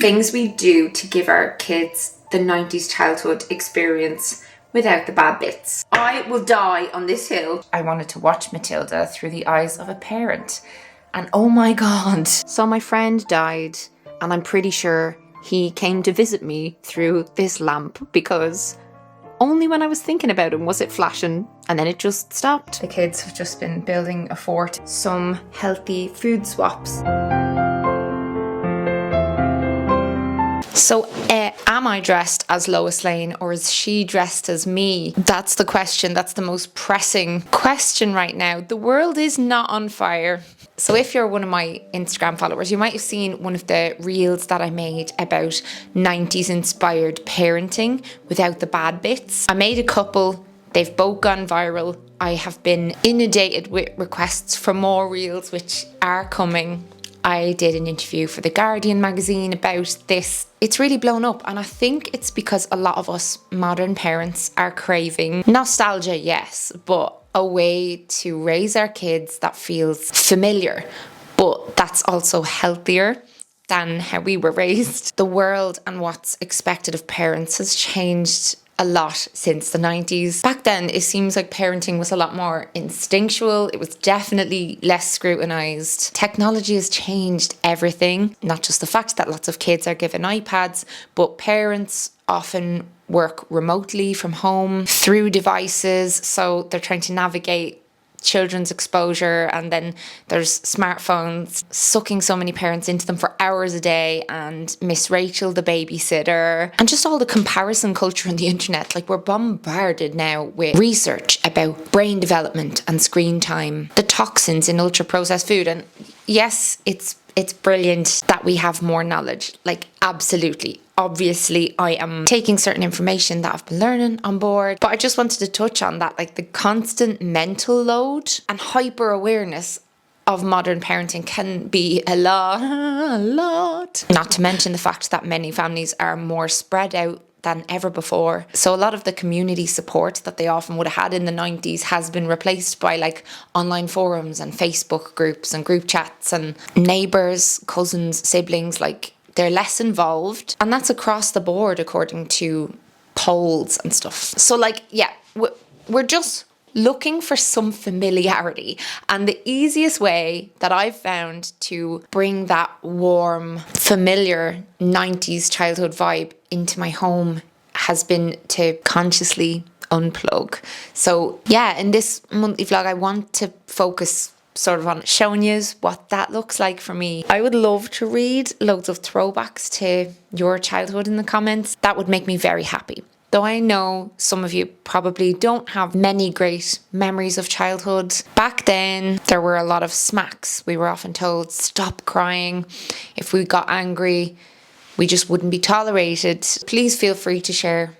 Things we do to give our kids the 90s childhood experience without the bad bits. I will die on this hill. I wanted to watch Matilda through the eyes of a parent. And oh my God. So my friend died, and I'm pretty sure he came to visit me through this lamp, because only when I was thinking about him was it flashing, and then it just stopped. The kids have just been building a fort. Some healthy food swaps. So, am I dressed as Lois Lane, or is she dressed as me? That's the question. That's the most pressing question right now. The world is not on fire. So if you're one of my Instagram followers, you might have seen one of the reels that I made about 90s inspired parenting without the bad bits. I made a couple. They've both gone viral. I have been inundated with requests for more reels, which are coming. I did an interview for The Guardian magazine about this. It's really blown up, and I think it's because a lot of us modern parents are craving nostalgia, yes, but a way to raise our kids that feels familiar, but that's also healthier than how we were raised. The world and what's expected of parents has changed a lot since the 90s. Back then, it seems like parenting was a lot more instinctual. It was definitely less scrutinized. Technology has changed everything. Not just the fact that lots of kids are given iPads, but parents often work remotely from home through devices. So they're trying to navigate children's exposure, and then there's smartphones sucking so many parents into them for hours a day, and Miss Rachel the babysitter, and just all the comparison culture on the internet. Like, we're bombarded now with research about brain development and screen time, the toxins in ultra processed food. And yes, it's brilliant that we have more knowledge, like, absolutely. Obviously, I am taking certain information that I've been learning on board, but I just wanted to touch on that, like the constant mental load and hyper awareness of modern parenting can be a lot. Not to mention the fact that many families are more spread out than ever before. So a lot of the community support that they often would have had in the 90s has been replaced by like online forums and Facebook groups and group chats, and neighbours, cousins, siblings, like, they're less involved. And that's across the board according to polls and stuff. So like, yeah, we're just looking for some familiarity. And the easiest way that I've found to bring that warm, familiar 90s childhood vibe into my home has been to consciously unplug. So yeah, in this monthly vlog, I want to focus sort of on showing you what that looks like for me. I would love to read loads of throwbacks to your childhood in the comments. That would make me very happy. Though I know some of you probably don't have many great memories of childhood. Back then, there were a lot of smacks. We were often told, stop crying. If we got angry, we just wouldn't be tolerated. Please feel free to share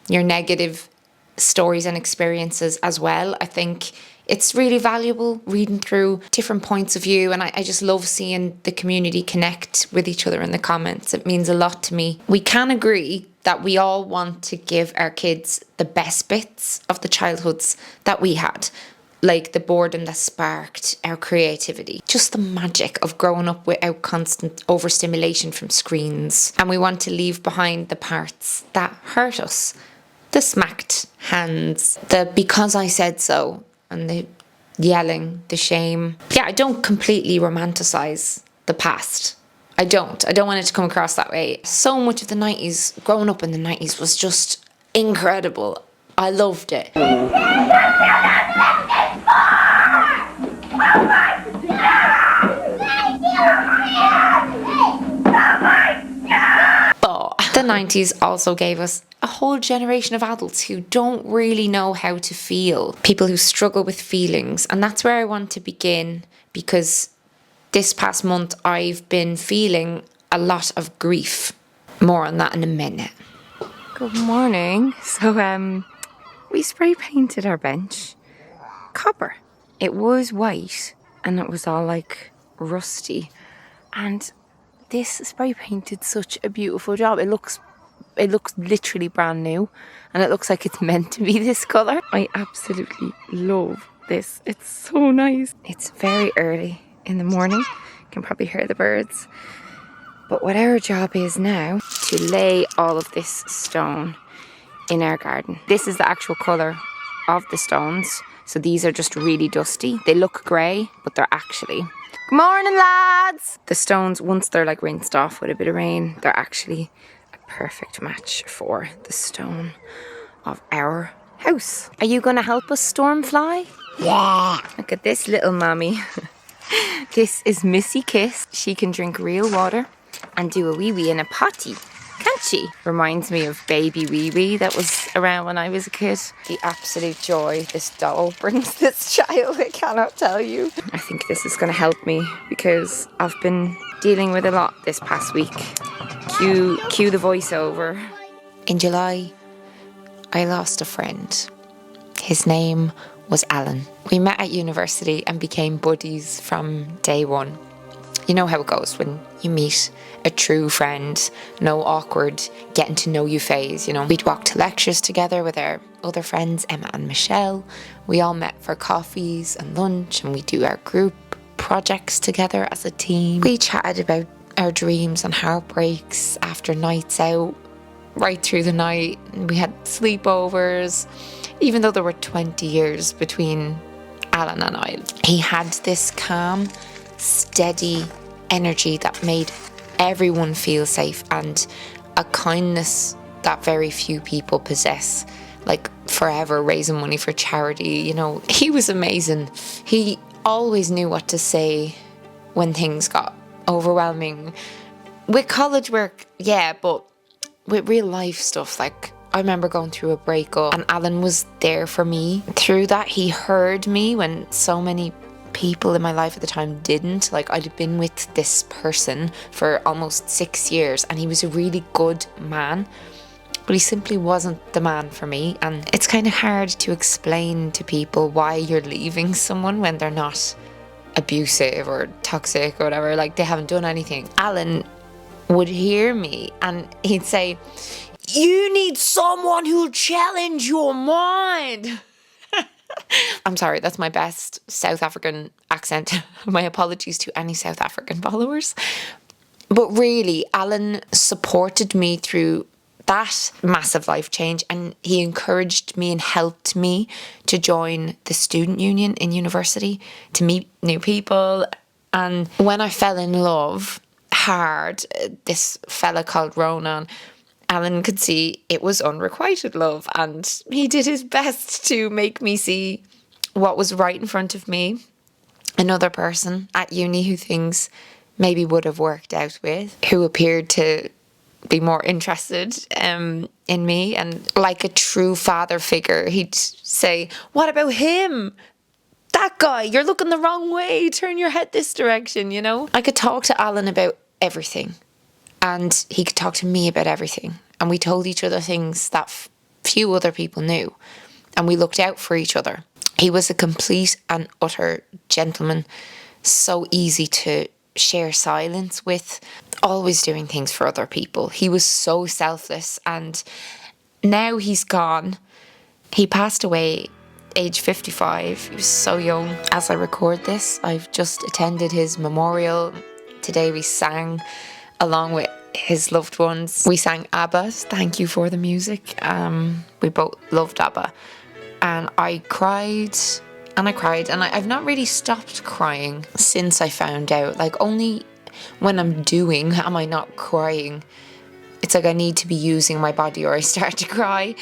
your negative stories and experiences as well. I think it's really valuable reading through different points of view, and I just love seeing the community connect with each other in the comments. It means a lot to me. We can agree that we all want to give our kids the best bits of the childhoods that we had, like the boredom that sparked our creativity, just the magic of growing up without constant overstimulation from screens. And we want to leave behind the parts that hurt us, the smacked hands, the because I said so, and the yelling, the shame. Yeah, I don't completely romanticize the past. I don't want it to come across that way. So much of the 90s, growing up in the 90s, was just incredible. I loved it. But the 90s also gave us a whole generation of adults who don't really know how to feel, people who struggle with feelings. And that's where I want to begin, because this past month I've been feeling a lot of grief. More on that in a minute. Good morning. So we spray painted our bench copper. It was white and it was all like rusty, and this spray paint did such a beautiful job. It looks literally brand new, and it looks like it's meant to be this colour. I absolutely love this. It's so nice. It's very early in the morning. You can probably hear the birds. But what our job is now, to lay all of this stone in our garden. This is the actual colour of the stones. So these are just really dusty. They look grey, but they're actually... Good morning, lads! The stones, once they're like rinsed off with a bit of rain, they're actually a perfect match for the stone of our house. Are you going to help us, Stormfly? Yeah! Look at this little mommy. This is Missy Kiss. She can drink real water and do a wee-wee in a potty. Can't she? Reminds me of baby wee-wee that was around when I was a kid. The absolute joy this doll brings this child, I cannot tell you. I think this is going to help me because I've been dealing with a lot this past week. Cue the voiceover. In July, I lost a friend. His name was Alan. We met at university and became buddies from day one. You know how it goes when you meet a true friend, no awkward getting to know you phase, you know. We'd walk to lectures together with our other friends, Emma and Michelle. We all met for coffees and lunch, and we do our group projects together as a team. We chatted about our dreams and heartbreaks after nights out, right through the night. We had sleepovers, even though there were 20 years between Alan and I. He had this calm, steady energy that made everyone feel safe, and a kindness that very few people possess, like forever raising money for charity. You know, he was amazing. He always knew what to say when things got overwhelming. With college work, yeah, but with real life stuff, like I remember going through a breakup and Alan was there for me through that. He heard me when so many people in my life at the time didn't. Like, I'd been with this person for almost 6 years and he was a really good man, but he simply wasn't the man for me. And it's kind of hard to explain to people why you're leaving someone when they're not abusive or toxic or whatever, like they haven't done anything. Alan would hear me and he'd say, "You need someone who'll challenge your mind." I'm sorry, that's my best South African accent. My apologies to any South African followers. But really, Alan supported me through that massive life change, and he encouraged me and helped me to join the student union in university, to meet new people. And when I fell in love hard, this fella called Ronan, Alan could see it was unrequited love, and he did his best to make me see what was right in front of me. Another person at uni who things maybe would have worked out with, who appeared to be more interested in me, and like a true father figure, he'd say, "What about him? That guy, you're looking the wrong way, turn your head this direction," you know? I could talk to Alan about everything, and he could talk to me about everything. And we told each other things that few other people knew. And we looked out for each other. He was a complete and utter gentleman. So easy to share silence with. Always doing things for other people. He was so selfless. And now he's gone. He passed away age 55. He was so young. As I record this, I've just attended his memorial. Today we sang along with his loved ones. We sang ABBA's Thank You for the Music. We both loved ABBA. And I cried and I cried, and I've not really stopped crying since I found out. Like, only when I'm doing am I not crying. It's like I need to be using my body or I start to cry.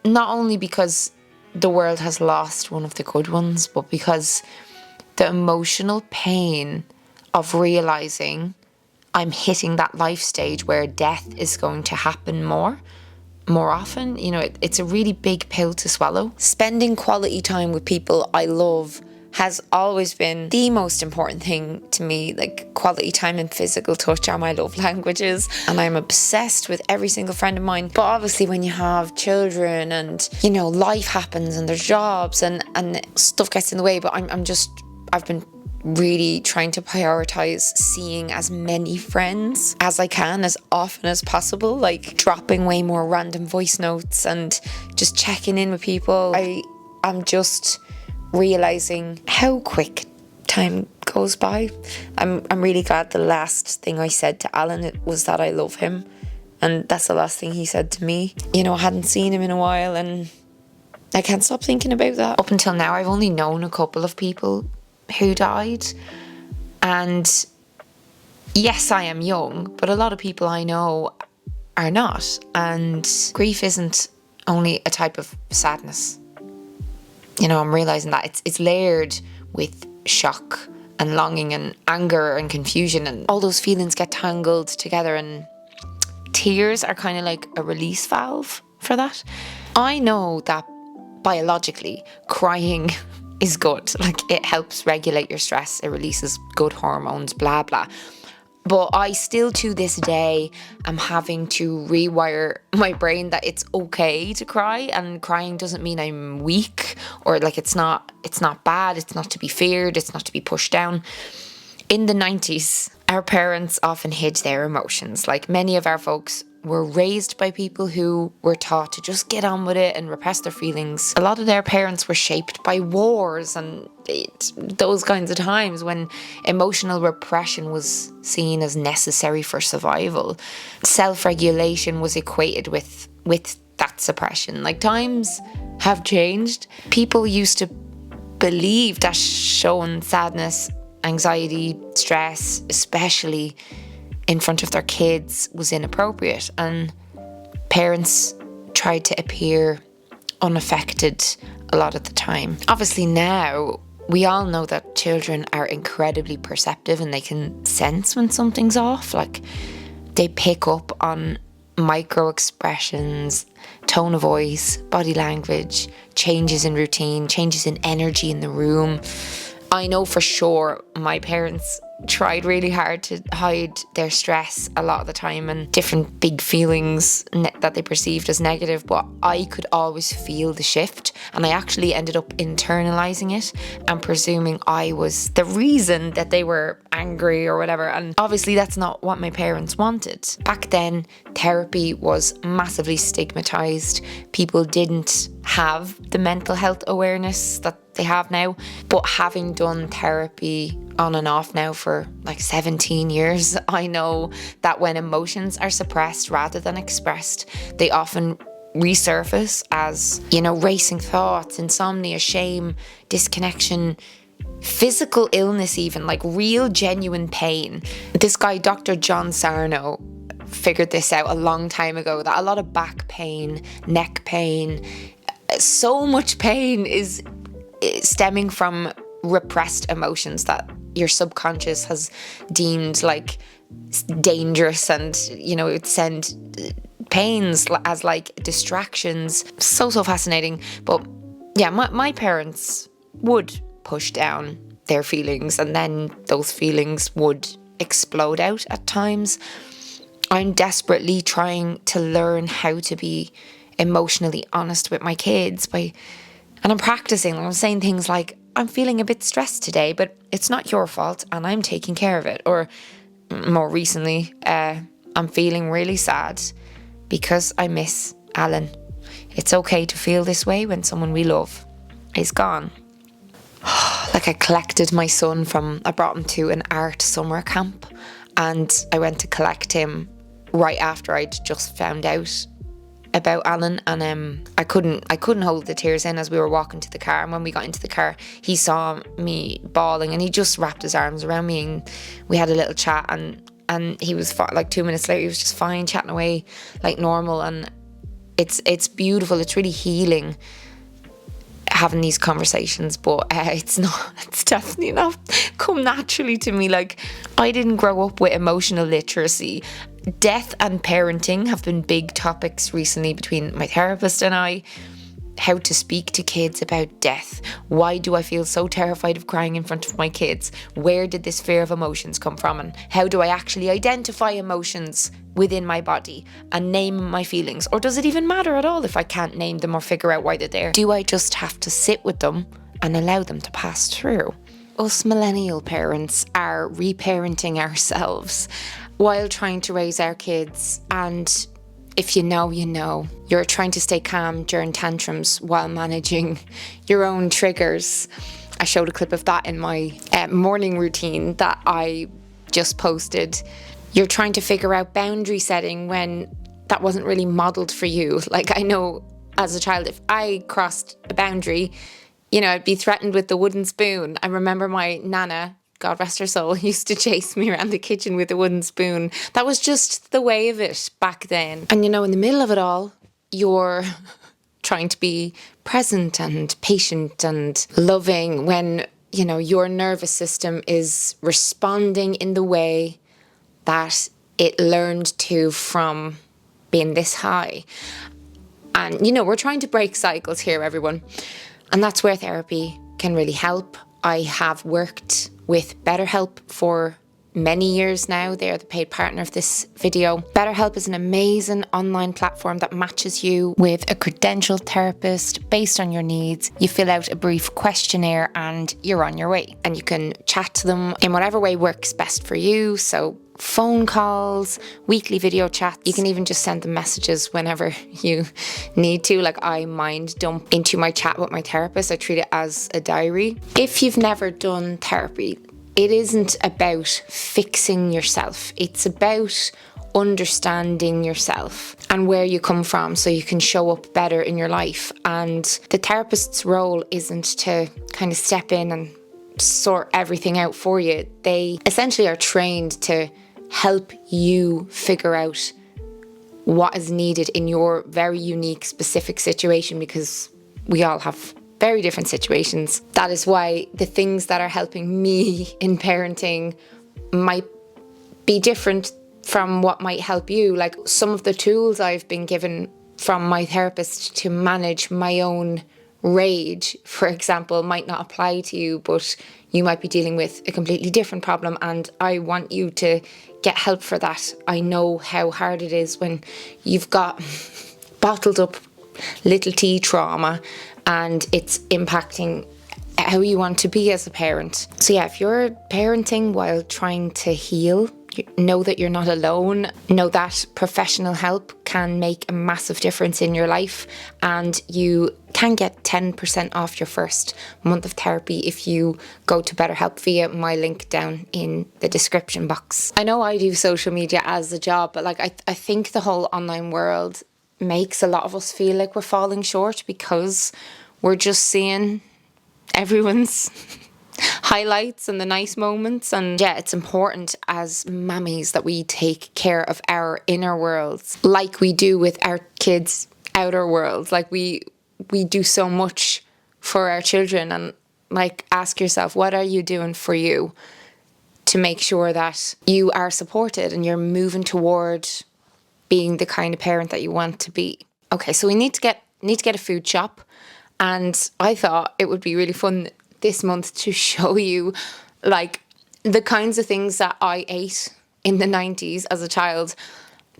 Not only because the world has lost one of the good ones, but because the emotional pain of realising I'm hitting that life stage where death is going to happen more often. You know, it's a really big pill to swallow. Spending quality time with people I love has always been the most important thing to me. Like, quality time and physical touch are my love languages, and I'm obsessed with every single friend of mine. But obviously when you have children and, you know, life happens and there's jobs and stuff gets in the way. But I've been really trying to prioritize seeing as many friends as I can, as often as possible, like dropping way more random voice notes and just checking in with people. I'm just realizing how quick time goes by. I'm really glad the last thing I said to Alan was that I love him. And that's the last thing he said to me. You know, I hadn't seen him in a while and I can't stop thinking about that. Up until now, I've only known a couple of people who died. And yes, I am young, but a lot of people I know are not. And grief isn't only a type of sadness. You know, I'm realising that it's layered with shock and longing and anger and confusion, and all those feelings get tangled together, and tears are kind of like a release valve for that. I know that biologically crying is good. Like, it helps regulate your stress, it releases good hormones, blah blah. But I still to this day am having to rewire my brain that it's okay to cry, and crying doesn't mean I'm weak, or like it's not bad, it's not to be feared, it's not to be pushed down. In the 90s, our parents often hid their emotions. Like, many of our folks were raised by people who were taught to just get on with it and repress their feelings. A lot of their parents were shaped by wars and those kinds of times when emotional repression was seen as necessary for survival. Self-regulation was equated with that suppression. Like, times have changed. People used to believe that showing sadness, anxiety, stress, especially in front of their kids, was inappropriate, and parents tried to appear unaffected a lot of the time. Obviously now we all know that children are incredibly perceptive and they can sense when something's off. Like, they pick up on micro expressions, tone of voice, body language, changes in routine, changes in energy in the room. I know for sure my parents tried really hard to hide their stress a lot of the time and different big feelings that they perceived as negative, but I could always feel the shift, and I actually ended up internalizing it and presuming I was the reason that they were angry or whatever, and obviously that's not what my parents wanted. Back then, therapy was massively stigmatized. People didn't have the mental health awareness that they have now, but having done therapy on and off now for like 17 years, I know that when emotions are suppressed rather than expressed, they often resurface as, you know, racing thoughts, insomnia, shame, disconnection, physical illness, even like real genuine pain. This guy, Dr. John Sarno, figured this out a long time ago, that a lot of back pain, neck pain, so much pain is stemming from repressed emotions that your subconscious has deemed like dangerous, and, you know, it send pains as like distractions. So fascinating. But yeah, my parents would push down their feelings, and then those feelings would explode out at times. I'm desperately trying to learn how to be emotionally honest with my kids and I'm practicing. I'm saying things like, I'm feeling a bit stressed today, but it's not your fault and I'm taking care of it. Or more recently, I'm feeling really sad because I miss Alan. It's okay to feel this way when someone we love is gone. Like, I collected my son I brought him to an art summer camp, and I went to collect him right after I'd just found out about Alan, and I couldn't hold the tears in as we were walking to the car. And when we got into the car, he saw me bawling and he just wrapped his arms around me and we had a little chat, and he was like 2 minutes later he was just fine, chatting away like normal. And it's beautiful. It's really healing having these conversations, but it's definitely not come naturally to me. Like, I didn't grow up with emotional literacy. Death and parenting have been big topics recently between my therapist and I. How to speak to kids about death. Why do I feel so terrified of crying in front of my kids? Where did this fear of emotions come from? And how do I actually identify emotions within my body and name my feelings? Or does it even matter at all if I can't name them or figure out why they're there? Do I just have to sit with them and allow them to pass through? Us millennial parents are reparenting ourselves while trying to raise our kids, and if you know, you know. You're trying to stay calm during tantrums while managing your own triggers. I showed a clip of that in my morning routine that I just posted. You're trying to figure out boundary setting when that wasn't really modeled for you. Like, I know as a child, if I crossed a boundary, you know, I'd be threatened with the wooden spoon. I remember my nana, God rest her soul, used to chase me around the kitchen with a wooden spoon. That was just the way of it back then. And you know, in the middle of it all, you're trying to be present and patient and loving when, you know, your nervous system is responding in the way that it learned to from being this high. And, you know, we're trying to break cycles here, everyone. And that's where therapy can really help. I have worked with BetterHelp for many years now. They're the paid partner of this video. BetterHelp is an amazing online platform that matches you with a credentialed therapist based on your needs. You fill out a brief questionnaire and you're on your way. And you can chat to them in whatever way works best for you. So phone calls, weekly video chats. You can even just send them messages whenever you need to. Like, I mind dump into my chat with my therapist. I treat it as a diary. If you've never done therapy, it isn't about fixing yourself. It's about understanding yourself and where you come from so you can show up better in your life. And the therapist's role isn't to kind of step in and sort everything out for you. They essentially are trained to help you figure out what is needed in your very unique, specific situation, because we all have very different situations. That is why the things that are helping me in parenting might be different from what might help you. Like, some of the tools I've been given from my therapist to manage my own rage, for example, might not apply to you, but you might be dealing with a completely different problem, and I want you to get help for that. I know how hard it is when you've got bottled up little T trauma and it's impacting how you want to be as a parent. So yeah, if you're parenting while trying to heal, know that you're not alone. Know that professional help can make a massive difference in your life, and you can get 10% off your first month of therapy if you go to BetterHelp via my link down in the description box. I know I do social media as a job, but like I think the whole online world makes a lot of us feel like we're falling short because we're just seeing everyone's highlights and the nice moments. And yeah, it's important as mammies that we take care of our inner worlds like we do with our kids' outer worlds. Like we do so much for our children, and like, ask yourself, what are you doing for you to make sure that you are supported and you're moving toward being the kind of parent that you want to be. Okay, so we need to get a food shop, and I thought it would be really fun this month to show you like the kinds of things that I ate in the 90s as a child,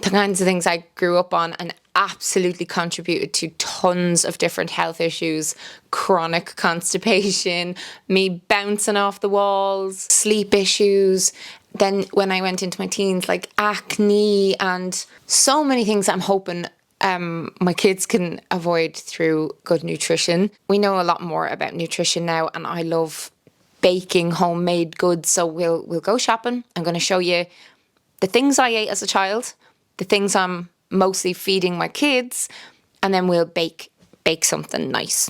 the kinds of things I grew up on and absolutely contributed to tons of different health issues, chronic constipation, me bouncing off the walls, sleep issues. Then when I went into my teens, like acne and so many things I'm hoping my kids can avoid through good nutrition. We know a lot more about nutrition now, and I love baking homemade goods. So we'll go shopping. I'm going to show you the things I ate as a child, the things I'm mostly feeding my kids, and then we'll bake something nice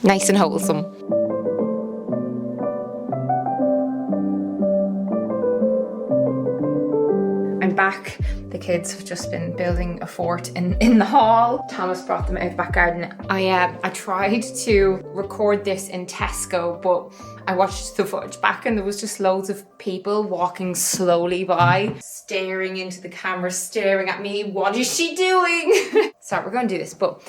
and wholesome. I'm back. The kids have just been building a fort in the hall. Thomas brought them out the back garden. I tried to record this in Tesco, but I watched the footage back and there was just loads of people walking slowly by, staring into the camera, staring at me. What is she doing? Sorry, we're going to do this, but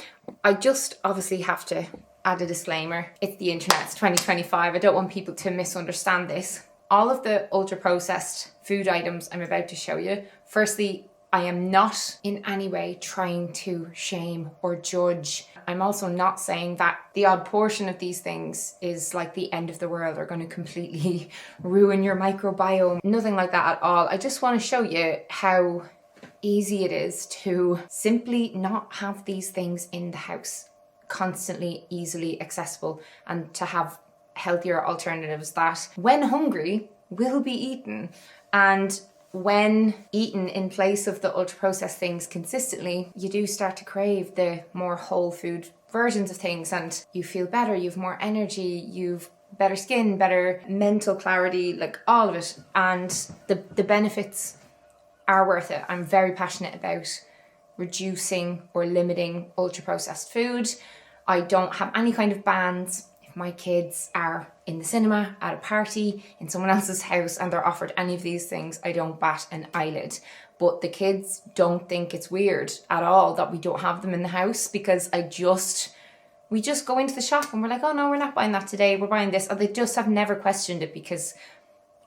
I just obviously have to add a disclaimer. It's the internet, it's 2025. I don't want people to misunderstand this. All of the ultra-processed food items I'm about to show you, firstly, I am not in any way trying to shame or judge. I'm also not saying that the odd portion of these things is like the end of the world or going to completely ruin your microbiome. Nothing like that at all. I just want to show you how easy it is to simply not have these things in the house, constantly, easily accessible, and to have healthier alternatives that, when hungry, will be eaten. And when eaten in place of the ultra-processed things consistently, you do start to crave the more whole food versions of things, and you feel better, you've more energy, you've better skin, better mental clarity, like all of it. And the benefits are worth it. I'm very passionate about reducing or limiting ultra-processed food. I don't have any kind of bans. If my kids are in the cinema, at a party, in someone else's house, and they're offered any of these things, I don't bat an eyelid. But the kids don't think it's weird at all that we don't have them in the house, because we just go into the shop and we're like, oh no, we're not buying that today, we're buying this. And they just have never questioned it, because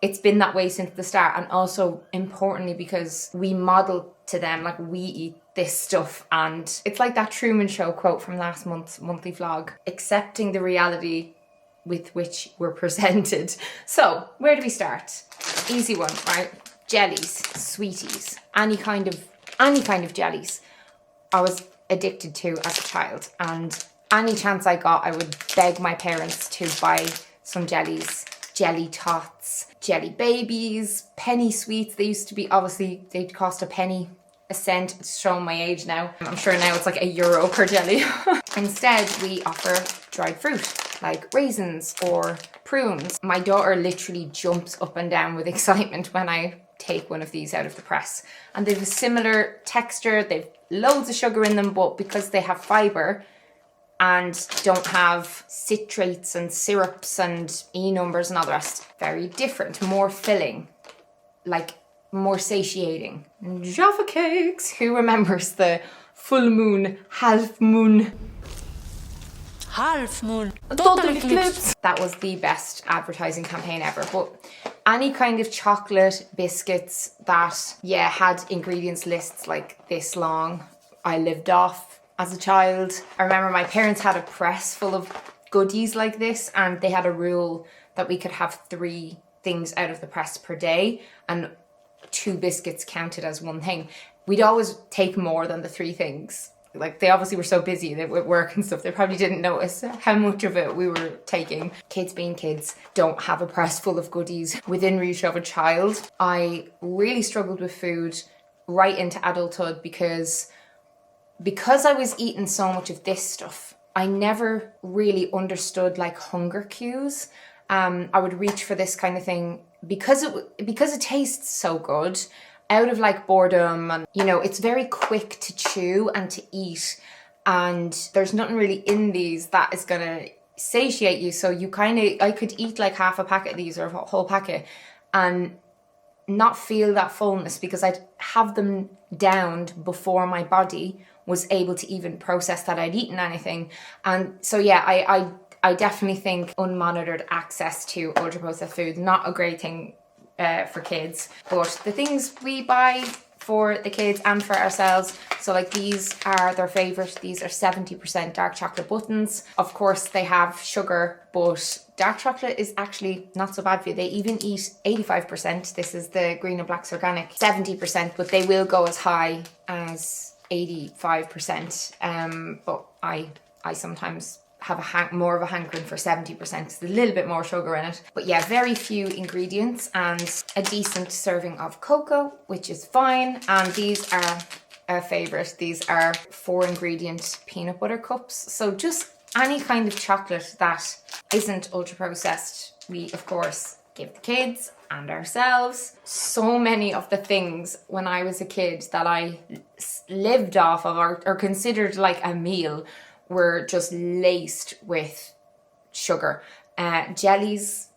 it's been that way since the start. And also, importantly, because we model to them, like, we eat this stuff. And it's like that Truman Show quote from last month's monthly vlog: accepting the reality with which we're presented. So where do we start? Easy one, right? Jellies, sweeties, any kind of jellies I was addicted to as a child, and any chance I got, I would beg my parents to buy some jellies. Jelly tots, jelly babies, penny sweets. They used to be, obviously, they'd cost a penny, a cent. It's showing my age now. I'm sure now it's like €1 per jelly. Instead, we offer dried fruit, like raisins or prunes. My daughter literally jumps up and down with excitement when I take one of these out of the press. And they've a similar texture, they've loads of sugar in them, but because they have fibre and don't have citrates and syrups and E numbers and all the rest, very different, more filling, like more satiating. Jaffa cakes. Who remembers the full moon, half moon? Half moon. Total eclipse. That was the best advertising campaign ever. But any kind of chocolate biscuits that, had ingredients lists like this long, I lived off as a child. I remember my parents had a press full of goodies like this, and they had a rule that we could have 3 things out of the press per day, and 2 biscuits counted as one thing. We'd always take more than the 3 things. Like, they obviously were so busy with work and stuff, they probably didn't notice how much of it we were taking. Kids being kids don't have a press full of goodies within reach of a child. I really struggled with food right into adulthood because I was eating so much of this stuff. I never really understood like hunger cues. I would reach for this kind of thing because it tastes so good, out of like boredom, and it's very quick to chew and to eat, and there's nothing really in these that is gonna satiate you. So I could eat like half a packet of these or a whole packet and not feel that fullness, because I'd have them downed before my body was able to even process that I'd eaten anything. And so I definitely think unmonitored access to ultra-processed food, not a great thing for kids. But the things we buy for the kids and for ourselves, so like these are their favourite. These are 70% dark chocolate buttons. Of course they have sugar, but dark chocolate is actually not so bad for you. They even eat 85%. This is the Green and Black's organic, 70%, but they will go as high as 85%. But I sometimes have more of a hankering for 70%. It's a little bit more sugar in it. But yeah, very few ingredients and a decent serving of cocoa, which is fine. And these are a favourite. These are 4 ingredient peanut butter cups. So just any kind of chocolate that isn't ultra processed, we of course give the kids and ourselves. So many of the things when I was a kid that I lived off of or considered like a meal were just laced with sugar. Jellies,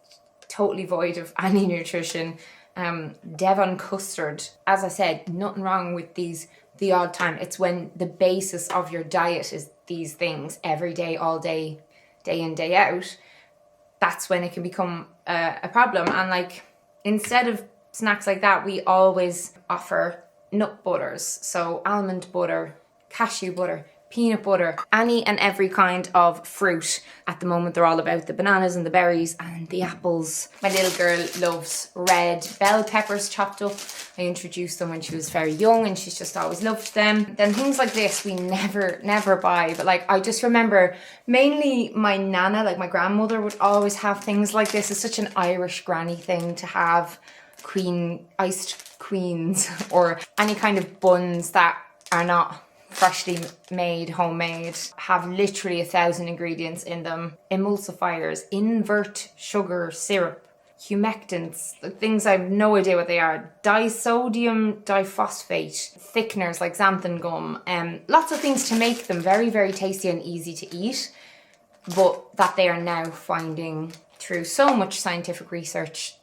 totally void of any nutrition. Devon custard, as I said, nothing wrong with these the odd time. It's when the basis of your diet is these things every day, all day, day in, day out, that's when it can become a problem. And like, instead of snacks like that, we always offer nut butters. So almond butter, cashew butter, peanut butter, any and every kind of fruit. At the moment, they're all about the bananas and the berries and the apples. My little girl loves red bell peppers chopped up. I introduced them when she was very young and she's just always loved them. Then things like this we never buy. But like, I just remember mainly my nana, like my grandmother, would always have things like this. It's such an Irish granny thing to have iced queens or any kind of buns that are not freshly made, homemade, have literally 1,000 ingredients in them. Emulsifiers, invert sugar syrup, humectants, things I have no idea what they are, disodium diphosphate, thickeners like xanthan gum, lots of things to make them very, very tasty and easy to eat, but that they are now finding through so much scientific research,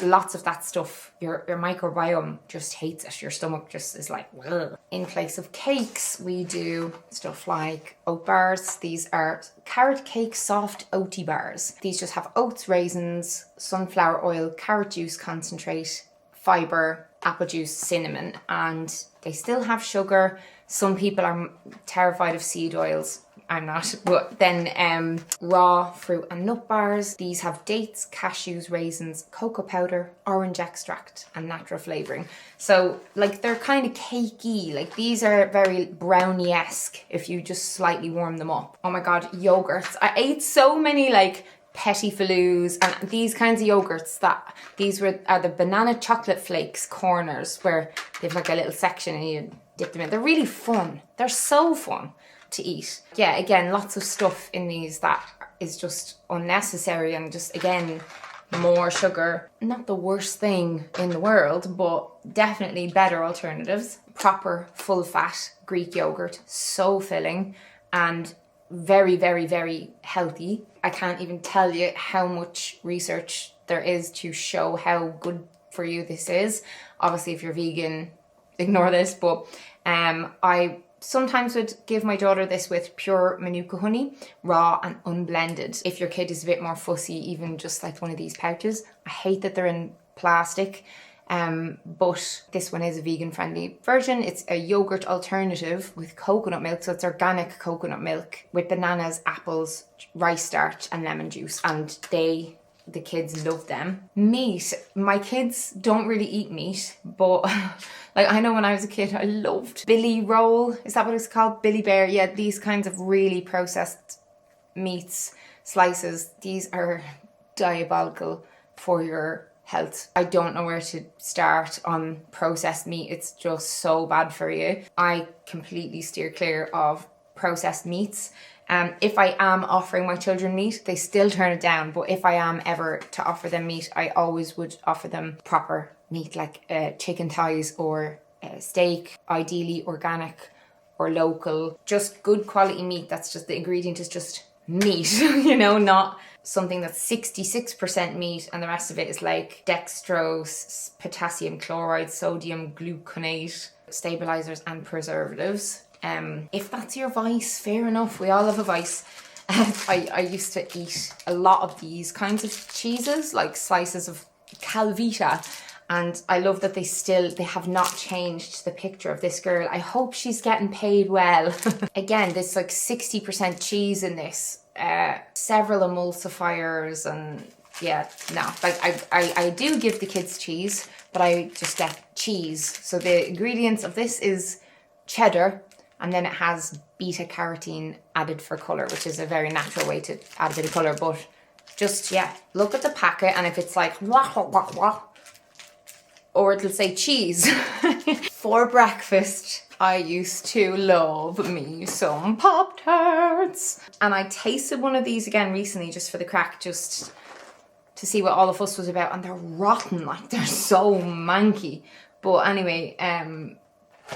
lots of that stuff, your microbiome just hates it. Your stomach just is like, ugh. In place of cakes, we do stuff like oat bars. These are carrot cake soft oaty bars. These just have oats, raisins, sunflower oil, carrot juice concentrate, fiber, apple juice, cinnamon, and they still have sugar. Some people are terrified of seed oils. I'm not. But then raw fruit and nut bars. These have dates, cashews, raisins, cocoa powder, orange extract, and natural flavouring. So like they're kind of cakey. Like these are very brownie-esque if you just slightly warm them up. Oh my God, yogurts. I ate so many like Petit Faloos and these kinds of yogurts that are the banana chocolate flakes corners where they have like a little section and you dip them in. They're really fun. They're so fun to eat. Yeah, again, lots of stuff in these that is just unnecessary and just, again, more sugar. Not the worst thing in the world, but definitely better alternatives. Proper full fat Greek yogurt, so filling and very, very, very healthy. I can't even tell you how much research there is to show how good for you this is. Obviously, if you're vegan, ignore this, but I sometimes would give my daughter this with pure Manuka honey, raw and unblended. If your kid is a bit more fussy, even just like one of these pouches. I hate that they're in plastic, but this one is a vegan friendly version. It's a yogurt alternative with coconut milk, so it's organic coconut milk with bananas, apples, rice starch and lemon juice, and the kids love them. Meat, my kids don't really eat meat, but like I know when I was a kid I loved Billy roll, is that what it's called? Billy Bear, yeah, these kinds of really processed meats, slices, these are diabolical for your health. I don't know where to start on processed meat, it's just so bad for you. I completely steer clear of processed meats. If I am offering my children meat, they still turn it down. But if I am ever to offer them meat, I always would offer them proper meat, like chicken thighs or steak, ideally organic or local. Just good quality meat. That's just, the ingredient is just meat, you know, not something that's 66% meat and the rest of it is like dextrose, potassium chloride, sodium gluconate, stabilizers and preservatives. If that's your vice, fair enough. We all have a vice. I used to eat a lot of these kinds of cheeses, like slices of Calvita, and I love that they have not changed the picture of this girl. I hope she's getting paid well. Again, there's like 60% cheese in this, several emulsifiers, and yeah, no, like I do give the kids cheese, but I just get cheese. So the ingredients of this is cheddar, and then it has beta carotene added for colour, which is a very natural way to add a bit of colour. But just, yeah, look at the packet, and if it's like, wah, wah, wah, wah, or it'll say cheese. For breakfast, I used to love me some Pop-Tarts. And I tasted one of these again recently just for the crack, just to see what all the fuss was about. And they're rotten, like they're so manky. But anyway,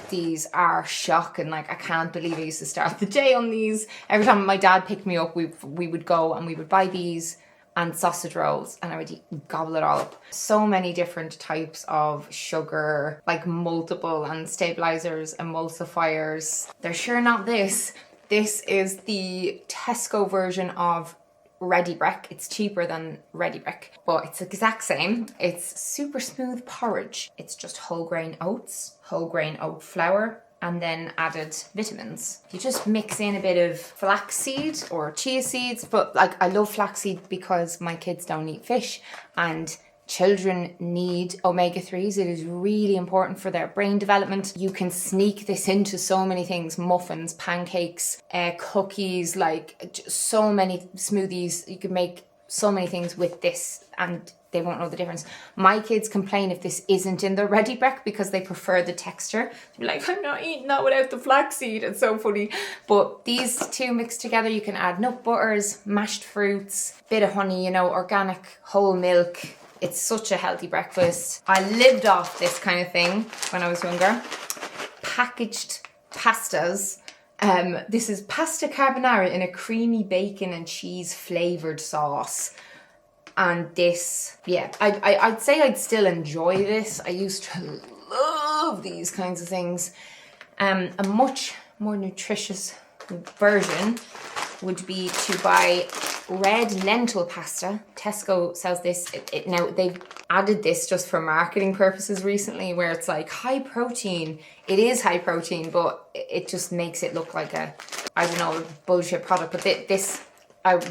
these are shocking. Like, I can't believe I used to start the day on these. Every time my dad picked me up, we would go and we would buy these and sausage rolls, and I would gobble it all up. So many different types of sugar, like multiple, and stabilizers, emulsifiers. They're sure not this. This is the Tesco version of Ready Brek. It's cheaper than Ready Brek, but it's the exact same. It's super smooth porridge. It's just whole grain oats, whole grain oat flour, and then added vitamins. You just mix in a bit of flaxseed or chia seeds, but like I love flaxseed because my kids don't eat fish and children need omega-3s. It is really important for their brain development. You can sneak this into so many things: muffins, pancakes, cookies, like so many smoothies. You can make so many things with this and they won't know the difference. My kids complain if this isn't in the ready brec because they prefer the texture. They're like, I'm not eating that without the flaxseed. It's so funny. But these two mixed together, you can add nut butters, mashed fruits, bit of honey, you know, organic whole milk. It's such a healthy breakfast. I lived off this kind of thing when I was younger. Packaged pastas. This is pasta carbonara in a creamy bacon and cheese flavoured sauce. And this, yeah, I'd say I'd still enjoy this. I used to love these kinds of things. A much more nutritious version would be to buy red lentil pasta. Tesco sells this. Now they've added this just for marketing purposes recently, where it's like high protein. It is high protein, but it just makes it look like a, I don't know, bullshit product. But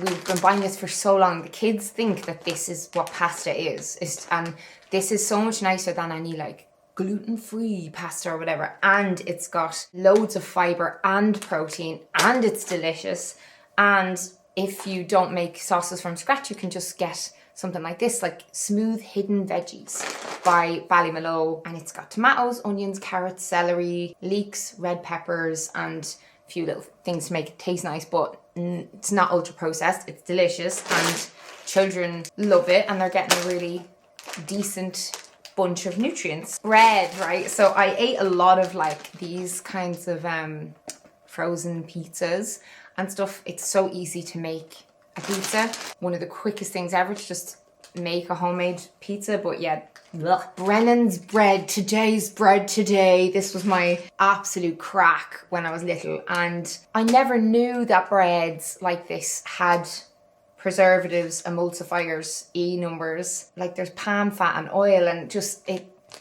we've been buying this for so long. The kids think that this is what pasta is. And this is so much nicer than any like gluten-free pasta or whatever. And it's got loads of fibre and protein and it's delicious. And if you don't make sauces from scratch, you can just get something like this, like Smooth Hidden Veggies by Ballymaloe. And it's got tomatoes, onions, carrots, celery, leeks, red peppers, and a few little things to make it taste nice. But it's not ultra processed. It's delicious and children love it. And they're getting a really decent bunch of nutrients. Bread, right? So I ate a lot of like these kinds of frozen pizzas and stuff. It's so easy to make a pizza. One of the quickest things ever to just make a homemade pizza. But yeah, ugh. Brennan's bread, today's bread today. This was my absolute crack when I was little. And I never knew that breads like this had preservatives, emulsifiers, E numbers. Like there's palm fat and oil and just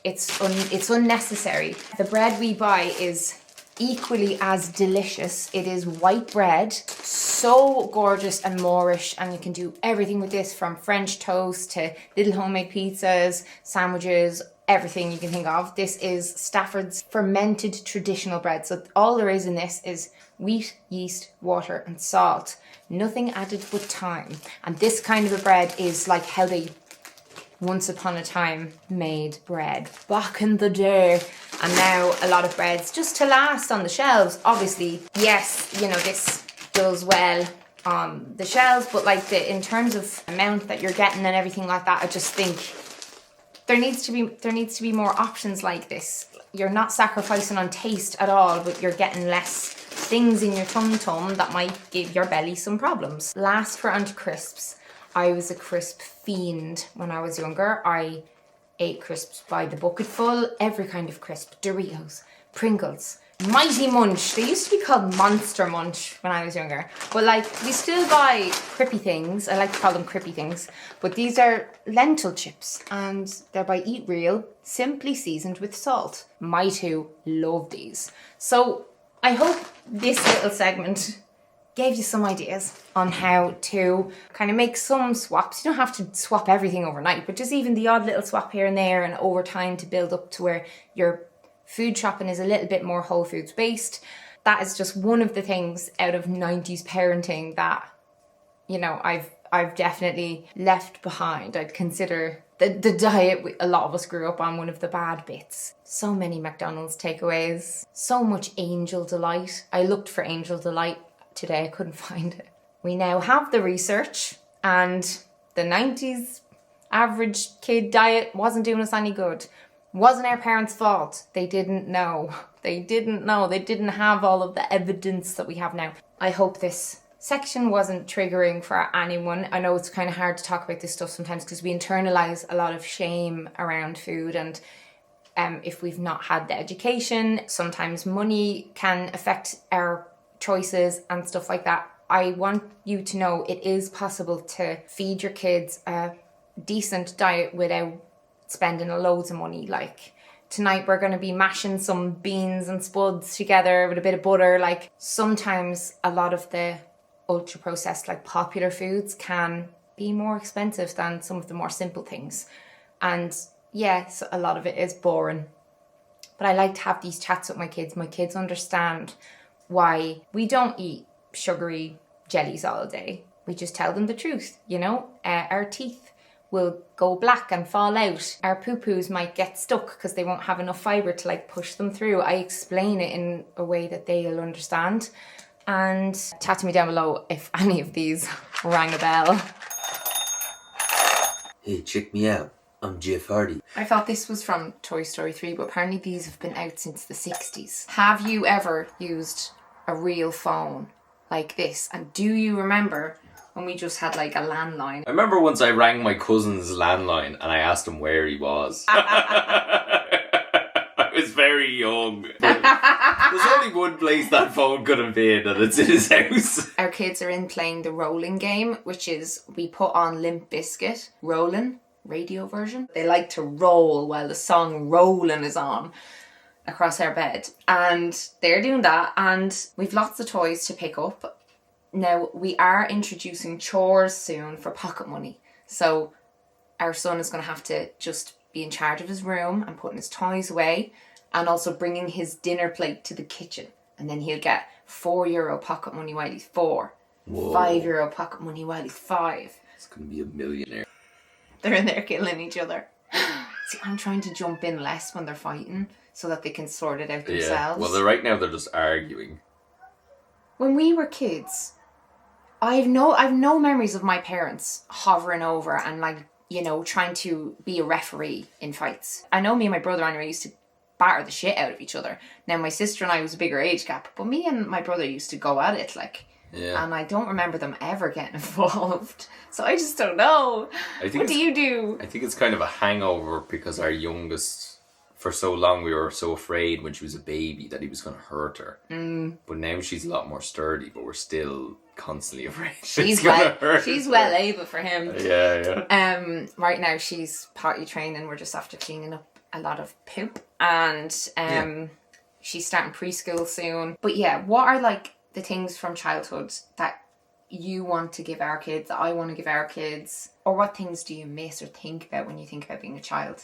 it's unnecessary. The bread we buy is equally as delicious. It is white bread, so gorgeous and Moorish, and you can do everything with this, from French toast to little homemade pizzas, sandwiches, everything you can think of. This is Stafford's fermented traditional bread. So all there is in this is wheat, yeast, water and salt. Nothing added but time. And this kind of a bread is like how they once upon a time made bread back in the day. And now a lot of breads just to last on the shelves. Obviously, yes, you know, this does well on the shelves, but like in terms of amount that you're getting and everything like that, I just think there needs to be more options like this. You're not sacrificing on taste at all, but you're getting less things in your tum-tum that might give your belly some problems. Last, for onto crisps. I was a crisp fiend when I was younger. I ate crisps by the bucketful, every kind of crisp. Doritos, Pringles, Mighty Munch. They used to be called Monster Munch when I was younger. But like, we still buy crippy things. I like to call them crippy things. But these are lentil chips and they're by Eat Real, simply seasoned with salt. My two love these. So I hope this little segment gave you some ideas on how to kind of make some swaps. You don't have to swap everything overnight, but just even the odd little swap here and there and over time to build up to where your food shopping is a little bit more whole foods based. That is just one of the things out of 90s parenting that, you know, I've definitely left behind. I'd consider the diet a lot of us grew up on one of the bad bits. So many McDonald's takeaways, so much Angel Delight. I looked for Angel Delight today, I couldn't find it. We now have the research, and the 90s average kid diet wasn't doing us any good. Wasn't our parents' fault. They didn't know. They didn't have all of the evidence that we have now. I hope this section wasn't triggering for anyone. I know it's kind of hard to talk about this stuff sometimes because we internalize a lot of shame around food, and if we've not had the education, sometimes money can affect our choices and stuff like that. I want you to know it is possible to feed your kids a decent diet without spending loads of money. Like, tonight we're going to be mashing some beans and spuds together with a bit of butter. Like, sometimes a lot of the ultra processed, like, popular foods can be more expensive than some of the more simple things. And yes, a lot of it is boring. But I like to have these chats with my kids. My kids understand why we don't eat sugary jellies all day. We just tell them the truth, you know. Our teeth will go black and fall out. Our poo-poos might get stuck because they won't have enough fibre to like push them through. I explain it in a way that they'll understand. And chat to me down below if any of these rang a bell. Hey, check me out. I'm Jeff Hardy. I thought this was from Toy Story 3, but apparently these have been out since the 60s. Have you ever used a real phone like this? And do you remember when we just had like a landline? I remember once I rang my cousin's landline and I asked him where he was. I was very young. There's only one place that phone could have been, and it's in his house. Our kids are in playing the rolling game, which is we put on Limp Bizkit, Rollin', radio version. They like to roll while the song Rollin' is on across our bed. And they're doing that, and we've lots of toys to pick up. Now, we are introducing chores soon for pocket money. So our son is going to have to just be in charge of his room and putting his toys away, and also bringing his dinner plate to the kitchen. And then he'll get €4 pocket money while he's 4. Whoa. €5 pocket money while he's 5. He's going to be a millionaire. They're in there killing each other. See, I'm trying to jump in less when they're fighting so that they can sort it out themselves. Yeah, well, right now they're just arguing. When we were kids, I've no memories of my parents hovering over and like, you know, trying to be a referee in fights. I know me and my brother anyway used to batter the shit out of each other. Now my sister and I was a bigger age gap, but me and my brother used to go at it like. Yeah. And I don't remember them ever getting involved. So I just don't know. What do you do? I think it's kind of a hangover because our youngest, for so long we were so afraid when she was a baby that he was going to hurt her. But now she's a lot more sturdy, but we're still constantly afraid she's well able for him. Yeah. Right now she's potty training. We're just after cleaning up a lot of poop. And she's starting preschool soon. But yeah, what are like the things from childhood that you want to give our kids, that I want to give our kids? Or what things do you miss or think about when you think about being a child?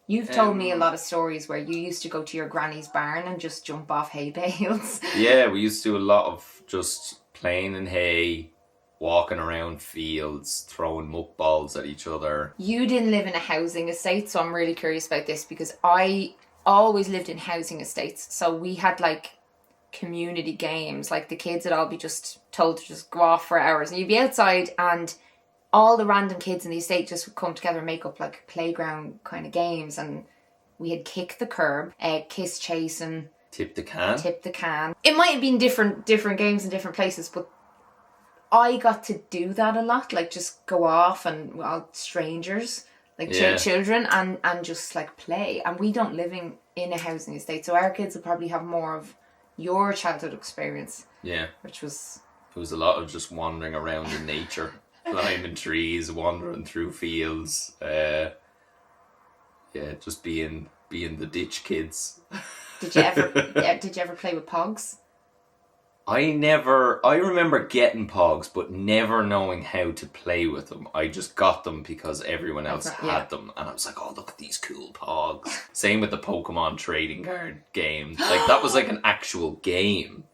You've told me a lot of stories where you used to go to your granny's barn and just jump off hay bales. Yeah, we used to do a lot of just playing in hay, walking around fields, throwing muck balls at each other. You didn't live in a housing estate, so I'm really curious about this because I always lived in housing estates. So we had like community games, like the kids would all be just told to just go off for hours and you'd be outside and all the random kids in the estate just would come together and make up like playground kind of games. And we had kick the curb, kiss chase, and tip the can. It might have been different games in different places, but I got to do that a lot, like just go off and strangers, like children, and just like play. And we don't live in a housing estate, so our kids will probably have more of your childhood experience. Yeah. Which was... It was a lot of just wandering around in nature, climbing trees, wandering through fields. Just being the ditch kids. Did you ever play with pogs? I remember getting pogs, but never knowing how to play with them. I just got them because everyone else had them. And I was like, oh, look at these cool pogs. Same with the Pokemon trading card game. Like, that was like an actual game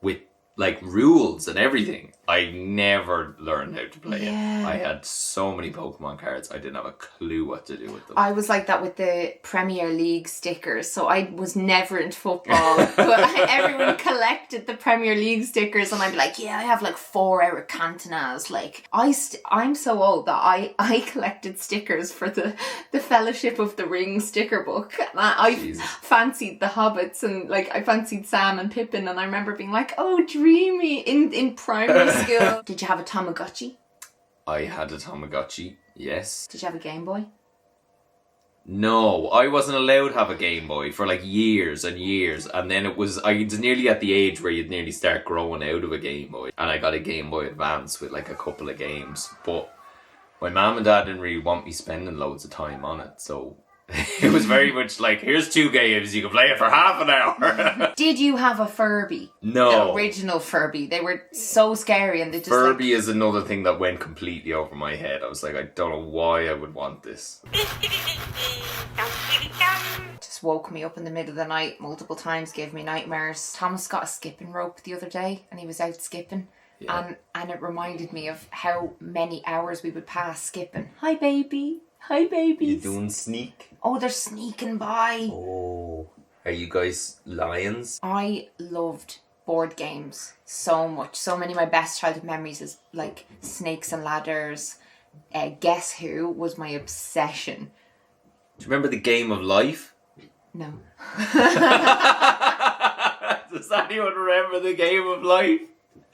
with like rules and everything. I never learned how to play it. I had so many Pokemon cards, I didn't have a clue what to do with them. I was like that with the Premier League stickers, so I was never into football, but everyone collected the Premier League stickers, and I'd be like, I have like 4 Eric Cantonas. Like, I'm so old that I collected stickers for the Fellowship of the Ring sticker book. And I fancied the Hobbits, and like I fancied Sam and Pippin, and I remember being like, oh, dreamy, in primary school. Did you have a Tamagotchi? I had a Tamagotchi, yes. Did you have a Game Boy? No, I wasn't allowed to have a Game Boy for like years and years, and then I was nearly at the age where you'd nearly start growing out of a Game Boy, and I got a Game Boy Advance with like a couple of games, but my mum and dad didn't really want me spending loads of time on it, so It was very much like, here's 2 games, you can play it for half an hour. Did you have a Furby? No. The original Furby. They were so scary and they just Furby is another thing that went completely over my head. I was like, I don't know why I would want this. Just woke me up in the middle of the night multiple times, gave me nightmares. Thomas got a skipping rope the other day and he was out skipping. Yeah. And it reminded me of how many hours we would pass skipping. Hi, baby. Hi, babies. You doing sneak? Oh, they're sneaking by. Oh. Are you guys lions? I loved board games so much. So many of my best childhood memories is like Snakes and Ladders. Guess Who was my obsession. Do you remember the Game of Life? No. Does anyone remember the Game of Life?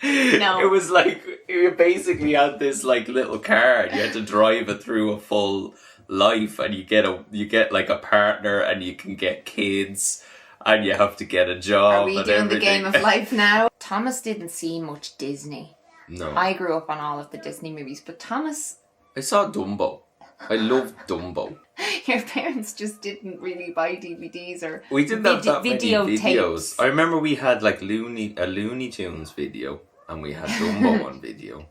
No. It was like, you basically had this like little car and you had to drive it through a full life, and you get like a partner and you can get kids and you have to get a job. Are we and doing everything. the Game of Life now? Thomas didn't see much Disney. No. I grew up on all of the Disney movies, but Thomas... I saw Dumbo. I loved Dumbo. Your parents just didn't really buy DVDs or we didn't have that many videos. Tapes. I remember we had like a Looney Tunes video, and we had Dumbo on video.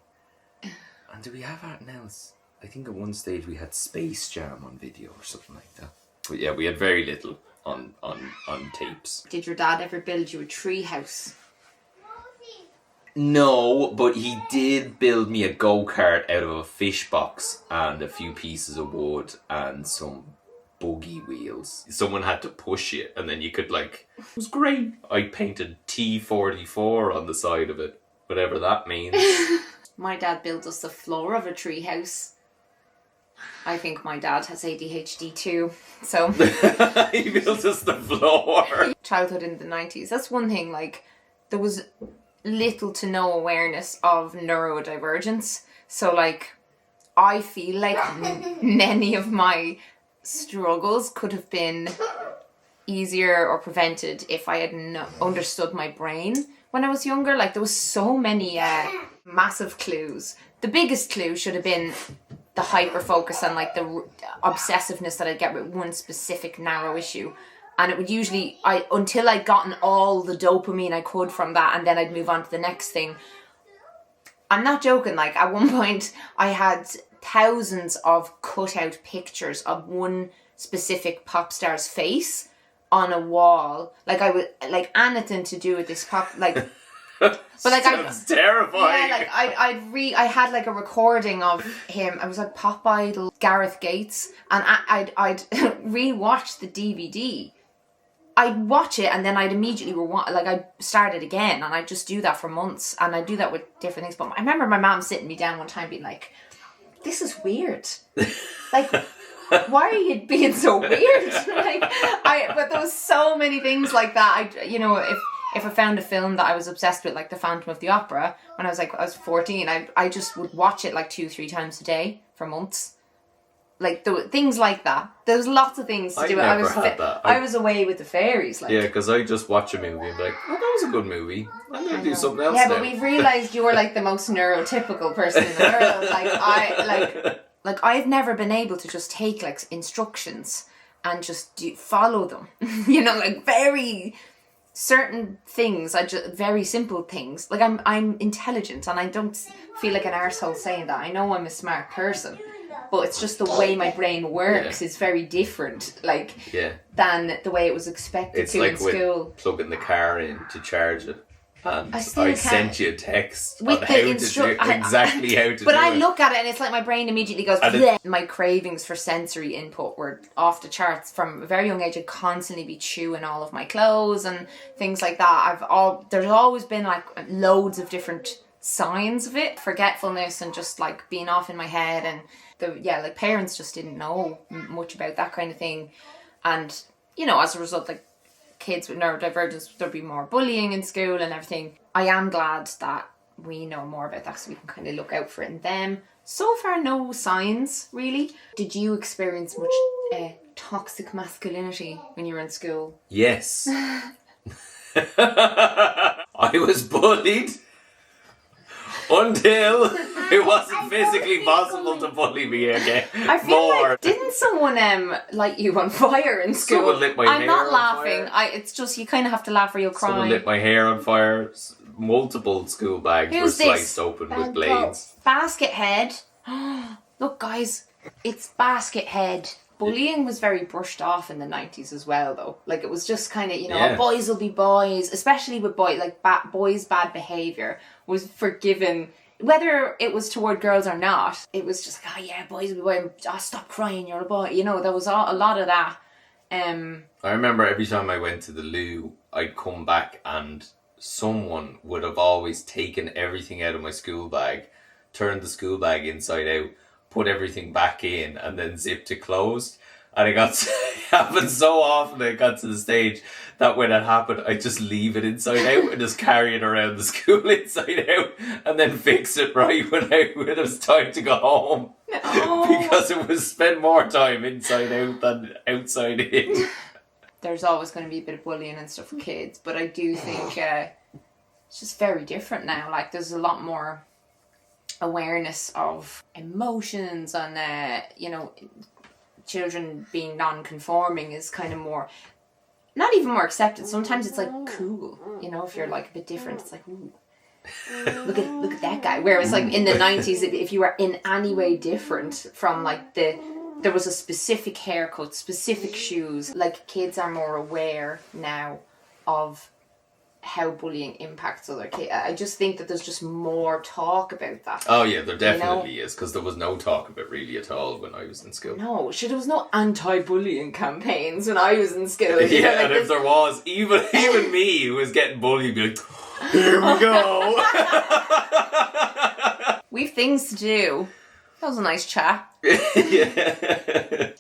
And do we have anything else? I think at one stage we had Space Jam on video or something like that. But yeah, we had very little on tapes. Did your dad ever build you a tree house? No, but he did build me a go-kart out of a fish box and a few pieces of wood and some buggy wheels. Someone had to push it and then you could like... It was great. I painted T44 on the side of it, whatever that means. My dad built us the floor of a tree house. I think my dad has ADHD too, so... He built us the floor. Childhood in the 90s, that's one thing, like, there was little to no awareness of neurodivergence. So, like, I feel like many of my struggles could have been easier or prevented if I had understood my brain when I was younger. Like, there was so many massive clues. The biggest clue should have been the hyper focus and like the obsessiveness that I'd get with one specific narrow issue. And it would usually, until I'd gotten all the dopamine I could from that, and then I'd move on to the next thing. I'm not joking, like at one point I had thousands of cut out pictures of one specific pop star's face on a wall. Like I would, like anything to do with this pop, like... But like sounds terrifying. Yeah, like I had like a recording of him. I was like pop idol Gareth Gates, and I'd rewatch the DVD. I'd watch it and then I'd immediately I'd start it again, and I'd just do that for months, and I'd do that with different things. But I remember my mom sitting me down one time being like, "This is weird. Like, why are you being so weird?" But there was so many things like that. If I found a film that I was obsessed with, like The Phantom of the Opera, when I was 14, I just would watch it like 2-3 times a day for months. Like things like that. There's lots of things to do. I was away with the fairies. Like. Yeah, because I just watch a movie and be like, oh, that was a good movie. I'm going to do something else now. But we've realised you're like the most neurotypical person in the world. I've never been able to just take like instructions and just follow them. Like very... certain things, very simple things. Like I'm intelligent, and I don't feel like an arsehole saying that. I know I'm a smart person, but it's just the way my brain works is very different, than the way it was expected it's to like in school. Plugging the car in to charge it. And I sent you a text with on exactly how to do it. But I look at it and it's like my brain immediately goes, bleh. My cravings for sensory input were off the charts. From a very young age, I'd constantly be chewing all of my clothes and things like that. There's always been like loads of different signs of it. Forgetfulness and just like being off in my head. And like parents just didn't know much about that kind of thing. And, as a result, like, kids with neurodivergence, there'll be more bullying in school and everything. I am glad that we know more about that so we can kind of look out for it in them. So far, no signs, really. Did you experience much toxic masculinity when you were in school? Yes. I was bullied until It wasn't physically possible to bully me again. I feel like, didn't someone light you on fire in school? Someone lit my I'm hair not on laughing. fire. It's just, you kind of have to laugh or you'll cry. Someone lit my hair on fire. Multiple school bags were sliced open with blades. Basket head. Look, guys, it's basket head. Bullying was very brushed off in the 90s as well, though. Like, it was just kind of, you know, boys will be boys, especially with boys. Like, boys' bad behaviour was forgiven, whether it was toward girls or not. It was just like, oh yeah, boys will be boys. Oh, stop crying, you're a boy. You know, there was a lot of that. I remember every time I went to the loo, I'd come back and someone would have always taken everything out of my school bag, turned the school bag inside out, put everything back in, and then zipped it closed. And it happened so often, it got to the stage that when it happened, I'd just leave it inside out and just carry it around the school inside out and then fix it right when it was time to go home. No. Because it was spend more time inside out than outside in. There's always going to be a bit of bullying and stuff for kids, but I do think it's just very different now. Like, there's a lot more awareness of emotions and, you know, children being non-conforming is kind of more, not even more accepted. Sometimes it's like cool, you know, if you're like a bit different, it's like, ooh, look at that guy. Whereas like in the 90s, if you were in any way different from like there was a specific haircut, specific shoes, like kids are more aware now of how bullying impacts other kids. I just think that there's just more talk about that. Oh yeah, there definitely is, because there was no talk of it really at all when I was in school. No, there was no anti-bullying campaigns when I was in school. Yeah, like, and if there was, even me who was getting bullied, be like, here we go. We've things to do. That was a nice chat. Yeah.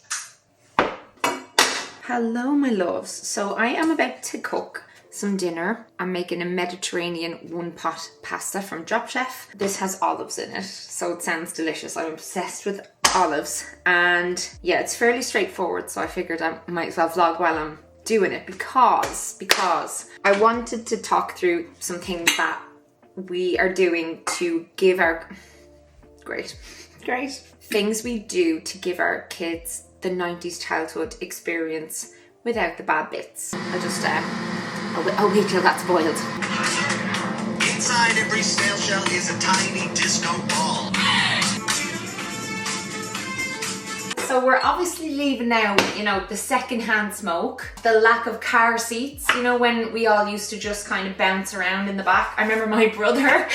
Hello, my loves. So I am about to cook some dinner. I'm making a Mediterranean one-pot pasta from Drop Chef. This has olives in it, so it sounds delicious. I'm obsessed with olives, and yeah, it's fairly straightforward, so I figured I might as well vlog while I'm doing it because I wanted to talk through some things that we are doing to give our great things we do to give our kids the 90s childhood experience without the bad bits. I'll wait till that's boiled. Inside every snail shell is a tiny disco ball. So we're obviously leaving now, you know, the secondhand smoke, the lack of car seats, you know, when we all used to just kind of bounce around in the back. I remember my brother,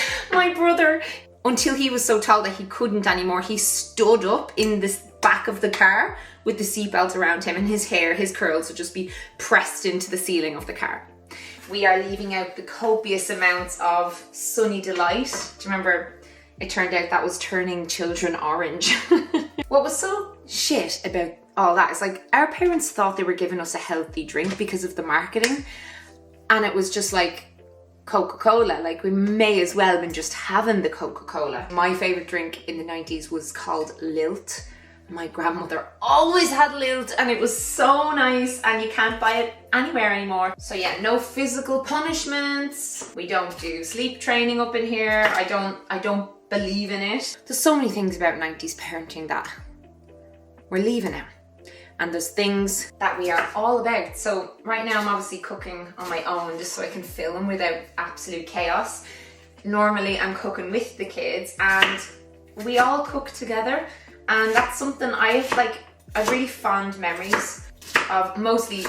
until he was so tall that he couldn't anymore, he stood up in the back of the car with the seatbelt around him, and his hair, his curls would just be pressed into the ceiling of the car. We are leaving out the copious amounts of Sunny Delight. Do you remember? It turned out that was turning children orange. What was so shit about all that is, like, our parents thought they were giving us a healthy drink because of the marketing, and it was just like Coca-Cola. Like, we may as well have been just having the Coca-Cola. My favourite drink in the 90s was called Lilt. My grandmother always had Lilt, and it was so nice, and you can't buy it anywhere anymore. So yeah, no physical punishments. We don't do sleep training up in here. I don't believe in it. There's so many things about 90s parenting that we're leaving now. And there's things that we are all about. So right now I'm obviously cooking on my own just so I can film without absolute chaos. Normally I'm cooking with the kids, and we all cook together. And that's something I have really fond memories of, mostly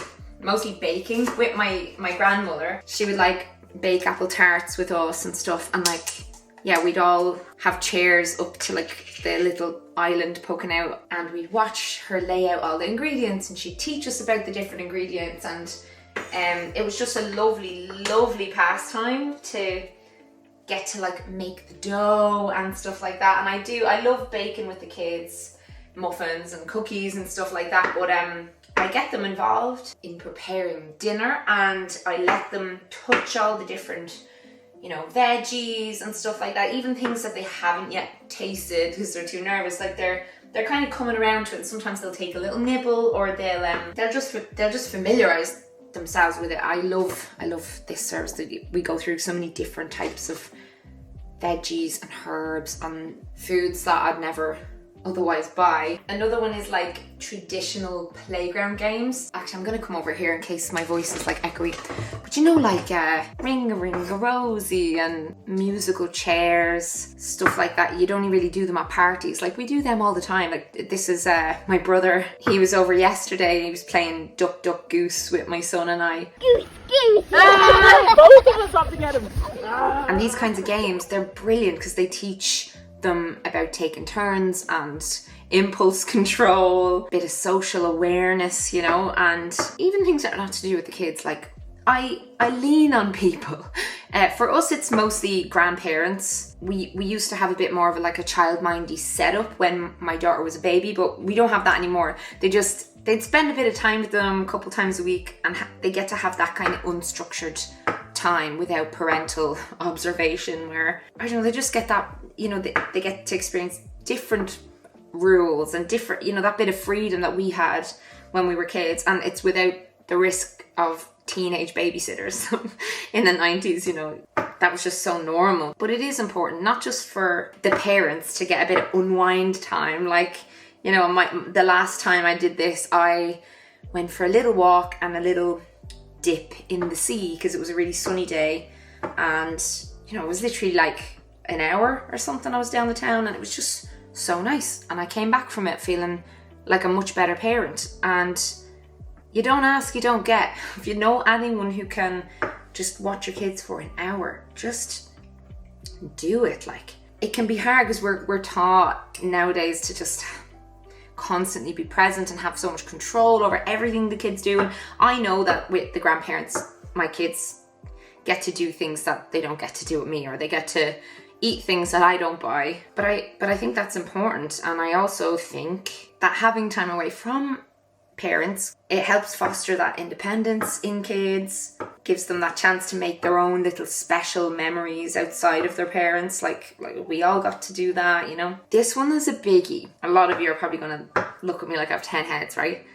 baking with my grandmother. She would like bake apple tarts with us and stuff, and like, yeah, we'd all have chairs up to like the little island poking out, and we'd watch her lay out all the ingredients, and she'd teach us about the different ingredients, and it was just a lovely pastime to get to like make the dough and stuff like that. And I love baking with the kids, muffins and cookies and stuff like that, but I get them involved in preparing dinner, and I let them touch all the different, you know, veggies and stuff like that, even things that they haven't yet tasted because they're too nervous. Like they're kind of coming around to it. Sometimes they'll take a little nibble, or they'll just familiarize themselves with it. I love this service that we go through so many different types of veggies and herbs and foods that I'd never otherwise buy. Another one is like traditional playground games. Actually, I'm gonna come over here in case my voice is like echoey. But you know, like Ring-a-Ring-a-Rosy and musical chairs, stuff like that. You don't really do them at parties. Like we do them all the time. Like this is my brother. He was over yesterday. He was playing Duck Duck Goose with my son and I. Goose, goose. Both of us have to get him. And these kinds of games, they're brilliant because they teach them about taking turns and impulse control, bit of social awareness, you know, and even things that are not to do with the kids. Like I lean on people. For us, it's mostly grandparents. We used to have a bit more of a child-mindy setup when my daughter was a baby, but we don't have that anymore. They'd spend a bit of time with them a couple times a week, and they get to have that kind of unstructured time without parental observation, where I don't know, they just get that, you know, they get to experience different rules and different, you know, that bit of freedom that we had when we were kids, and it's without the risk of teenage babysitters in the 90s, you know. That was just so normal. But it is important, not just for the parents to get a bit of unwind time. Like, you know, the last time I did this, I went for a little walk and a little dip in the sea because it was a really sunny day, and you know, it was literally like an hour or something I was down the town, and it was just so nice, and I came back from it feeling like a much better parent. And you don't ask, you don't get. If you know anyone who can just watch your kids for an hour, just do it. Like, it can be hard because we're taught nowadays to just constantly be present and have so much control over everything the kids do. And I know that with the grandparents, my kids get to do things that they don't get to do with me, or they get to eat things that I don't buy. But I think that's important. And I also think that having time away from parents, it helps foster that independence in kids, gives them that chance to make their own little special memories outside of their parents. Like we all got to do that, you know. This one is a biggie. A lot of you are probably gonna look at me like I have 10 heads, right?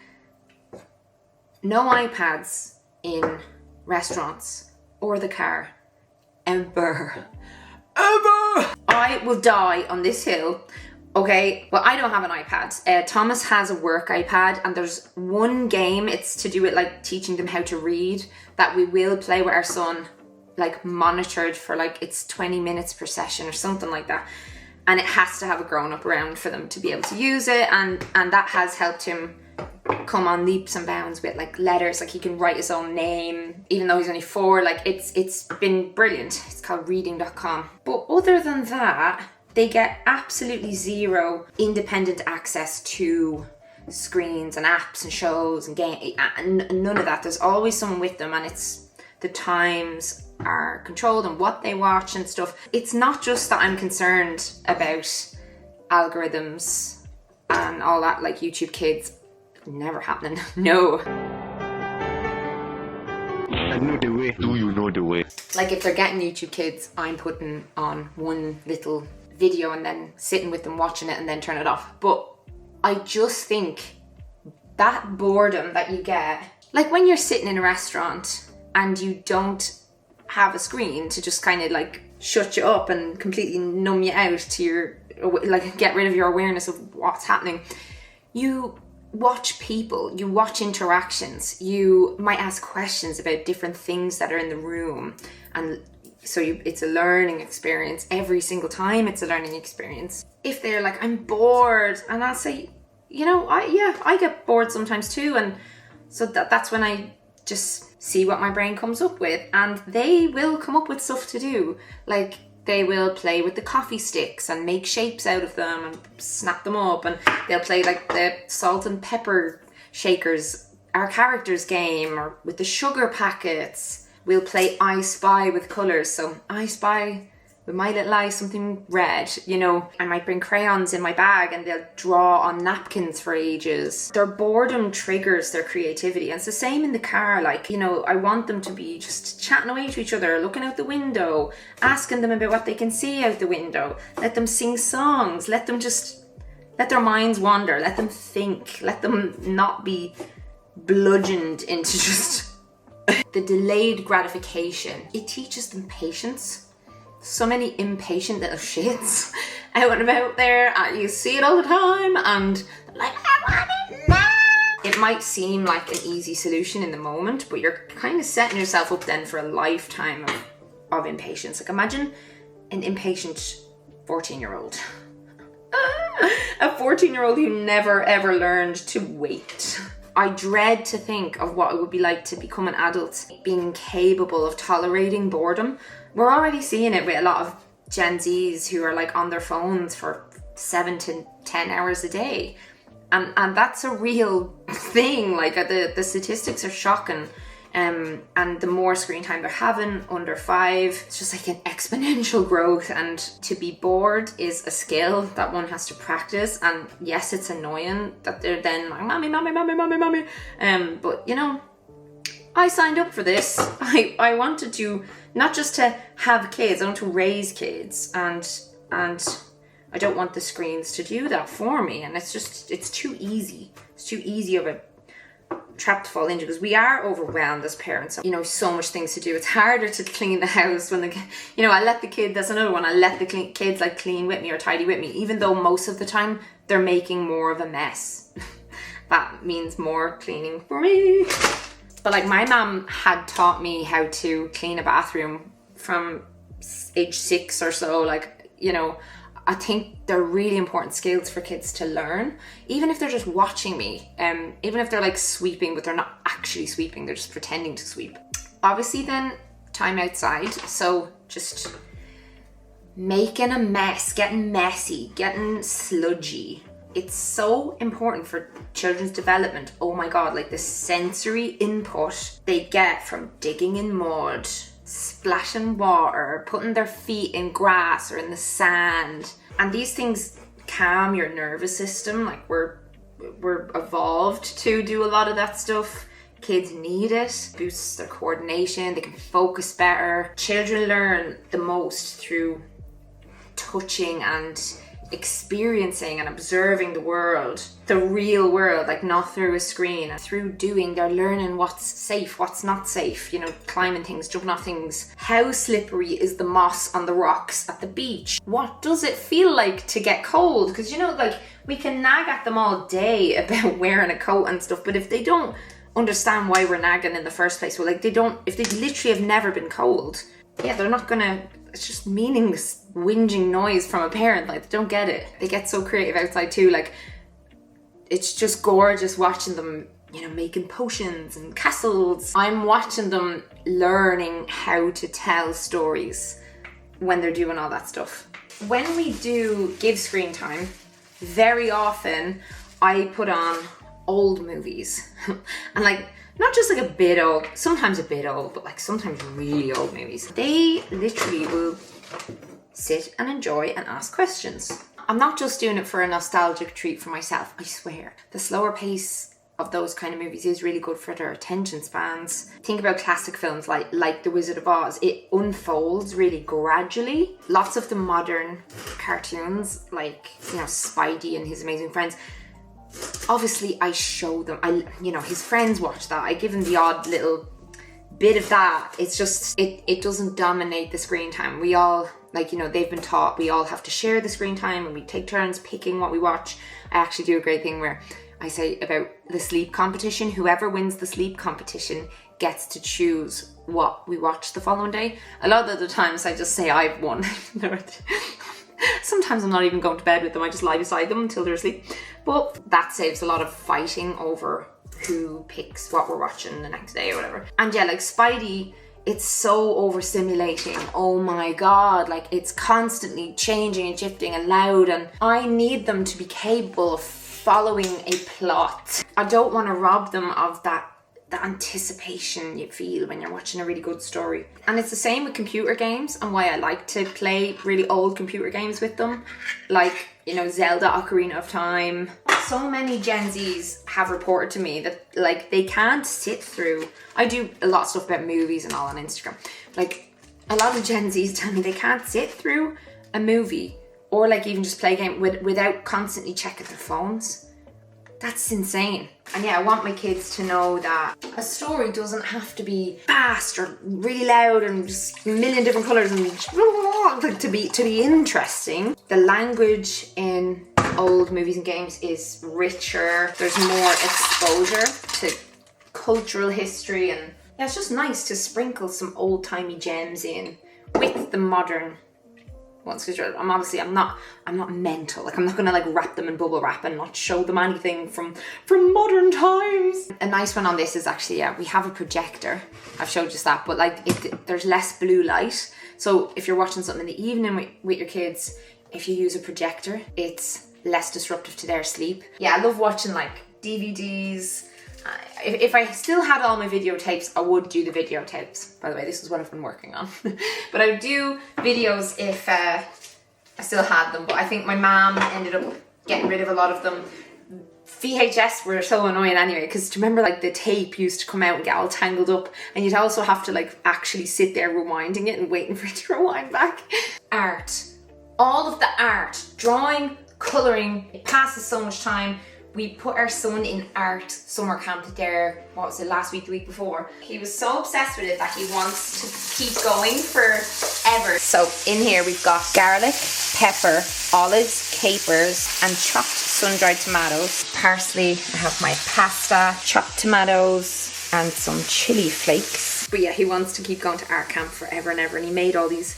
No iPads in restaurants or the car, ever. I will die on this hill. Okay, well, I don't have an iPad. Thomas has a work iPad, and there's one game, it's to do with like teaching them how to read, that we will play with our son, like monitored for like, it's 20 minutes per session or something like that. And it has to have a grown-up around for them to be able to use it, and that has helped him come on leaps and bounds with like letters. Like he can write his own name, even though he's only 4. Like it's been brilliant. It's called reading.com. But other than that, they get absolutely zero independent access to screens and apps and shows and games, and none of that. There's always someone with them, and it's the times are controlled and what they watch and stuff. It's not just that I'm concerned about algorithms and all that, like YouTube Kids, never happening. No. I know the way. Do you know the way? Like if they're getting YouTube Kids, I'm putting on one little video and then sitting with them watching it and then turn it off. But I just think that boredom that you get, like when you're sitting in a restaurant and you don't have a screen to just kind of like shut you up and completely numb you out to your, like get rid of your awareness of what's happening. You watch people, you watch interactions, you might ask questions about different things that are in the room, and so it's a learning experience every single time. It's a learning experience. If they're like, I'm bored, and I'll say, you know, I get bored sometimes too, and so that's when I just see what my brain comes up with, and they will come up with stuff to do. Like they will play with the coffee sticks and make shapes out of them and snap them up, and they'll play like the salt and pepper shakers, our characters game, or with the sugar packets. We'll play I Spy with colours. So I spy with my little eye something red, you know. I might bring crayons in my bag and they'll draw on napkins for ages. Their boredom triggers their creativity. And it's the same in the car. Like, you know, I want them to be just chatting away to each other, looking out the window, asking them about what they can see out the window. Let them sing songs. Let their minds wander. Let them think. Let them not be bludgeoned into just the delayed gratification. It teaches them patience. so many impatient little shits out and about there. You see it all the time, and they're like, I want it now. It might seem like an easy solution in the moment, but you're kind of setting yourself up then for a lifetime of impatience. Like, imagine an impatient 14-year-old. A 14-year-old who never ever learned to wait. I dread to think of what it would be like to become an adult being capable of tolerating boredom. We're already seeing it with a lot of Gen Zs who are like on their phones for 7 to 10 hours a day. And that's a real thing. Like, the statistics are shocking. And the more screen time they're having under 5, it's just like an exponential growth. And to be bored is a skill that one has to practice. And yes, it's annoying that they're then like, mommy. But you know, I signed up for this. I wanted to, not just to have kids, I want to raise kids, and I don't want the screens to do that for me. And it's too easy. It's too easy of a trap to fall into, because we are overwhelmed as parents. You know, so much things to do. It's harder to clean the house when I let the kid, that's another one, I let the kids like clean with me or tidy with me, even though most of the time they're making more of a mess. That means more cleaning for me. But like, my mom had taught me how to clean a bathroom from age 6 or so. Like, you know, I think they're really important skills for kids to learn, even if they're just watching me, even if they're like sweeping, but they're not actually sweeping, they're just pretending to sweep. Obviously then, time outside, so just making a mess, getting messy, getting sludgy. It's so important for children's development. Oh my God, like the sensory input they get from digging in mud, splashing water, putting their feet in grass or in the sand. And these things calm your nervous system. Like, we're evolved to do a lot of that stuff. Kids need it. Boosts their coordination, they can focus better. Children learn the most through touching and experiencing and observing the world, the real world, like not through a screen. Through doing, they're learning what's safe, what's not safe, you know, climbing things, jumping off things. How slippery is the moss on the rocks at the beach? What does it feel like to get cold? Because, you know, like, we can nag at them all day about wearing a coat and stuff, but if they don't understand why we're nagging in the first place, well, like, if they literally have never been cold, yeah, they're not gonna, it's just meaningless whinging noise from a parent. Like, they don't get it. They get so creative outside too. Like, it's just gorgeous watching them, you know, making potions and castles. I'm watching them learning how to tell stories when they're doing all that stuff. When we do give screen time, very often I put on old movies. And like, not just like a bit old, sometimes a bit old, but like sometimes really old movies. They literally will sit and enjoy and ask questions. I'm not just doing it for a nostalgic treat for myself, I swear. The slower pace of those kind of movies is really good for their attention spans. Think about classic films like The Wizard of Oz. It unfolds really gradually. Lots of the modern cartoons, like, you know, Spidey and His Amazing Friends, obviously I show them, his friends watch that, I give them the odd little bit of that. It's just, it doesn't dominate the screen time. We all, like, you know, they've been taught we all have to share the screen time and we take turns picking what we watch. I actually do a great thing where I say about the sleep competition, whoever wins the sleep competition gets to choose what we watch the following day. A lot of the times I just say I've won. Sometimes I'm not even going to bed with them, I just lie beside them until they're asleep. But that saves a lot of fighting over who picks what we're watching the next day or whatever. And yeah, like Spidey, it's so overstimulating. Oh my God, like, it's constantly changing and shifting and loud, and I need them to be capable of following a plot. I don't want to rob them of the anticipation you feel when you're watching a really good story. And it's the same with computer games, and why I like to play really old computer games with them, like, you know, Zelda Ocarina of Time. So many Gen Zs have reported to me that, like, they can't sit through, I do a lot of stuff about movies and all on Instagram, like, a lot of Gen Zs tell me they can't sit through a movie or like even just play a game without constantly checking their phones. That's insane. And yeah, I want my kids to know that a story doesn't have to be fast or really loud and just a million different colours and like to be interesting. The language in old movies and games is richer. There's more exposure to cultural history, and yeah, it's just nice to sprinkle some old-timey gems in with the modern ones. Because I'm not mental. Like, I'm not gonna like wrap them in bubble wrap and not show them anything from modern times. A nice one on this is actually, yeah, we have a projector. I've showed you that, but like there's less blue light. So if you're watching something in the evening with your kids, if you use a projector, it's less disruptive to their sleep. Yeah, I love watching like DVDs. If I still had all my videotapes, I would do the videotapes. By the way, this is what I've been working on. But I would do videos if I still had them. But I think my mom ended up getting rid of a lot of them. VHS were so annoying anyway, because do you remember like the tape used to come out and get all tangled up, and you'd also have to like actually sit there rewinding it and waiting for it to rewind back. Art. All of the art, drawing, colouring, it passes so much time. We put our son in art summer camp there, what was it, last week, the week before. He was so obsessed with it that he wants to keep going forever. So in here we've got garlic, pepper, olives, capers, and chopped sun-dried tomatoes. Parsley, I have my pasta, chopped tomatoes, and some chili flakes. But yeah, he wants to keep going to art camp forever and ever, and he made all these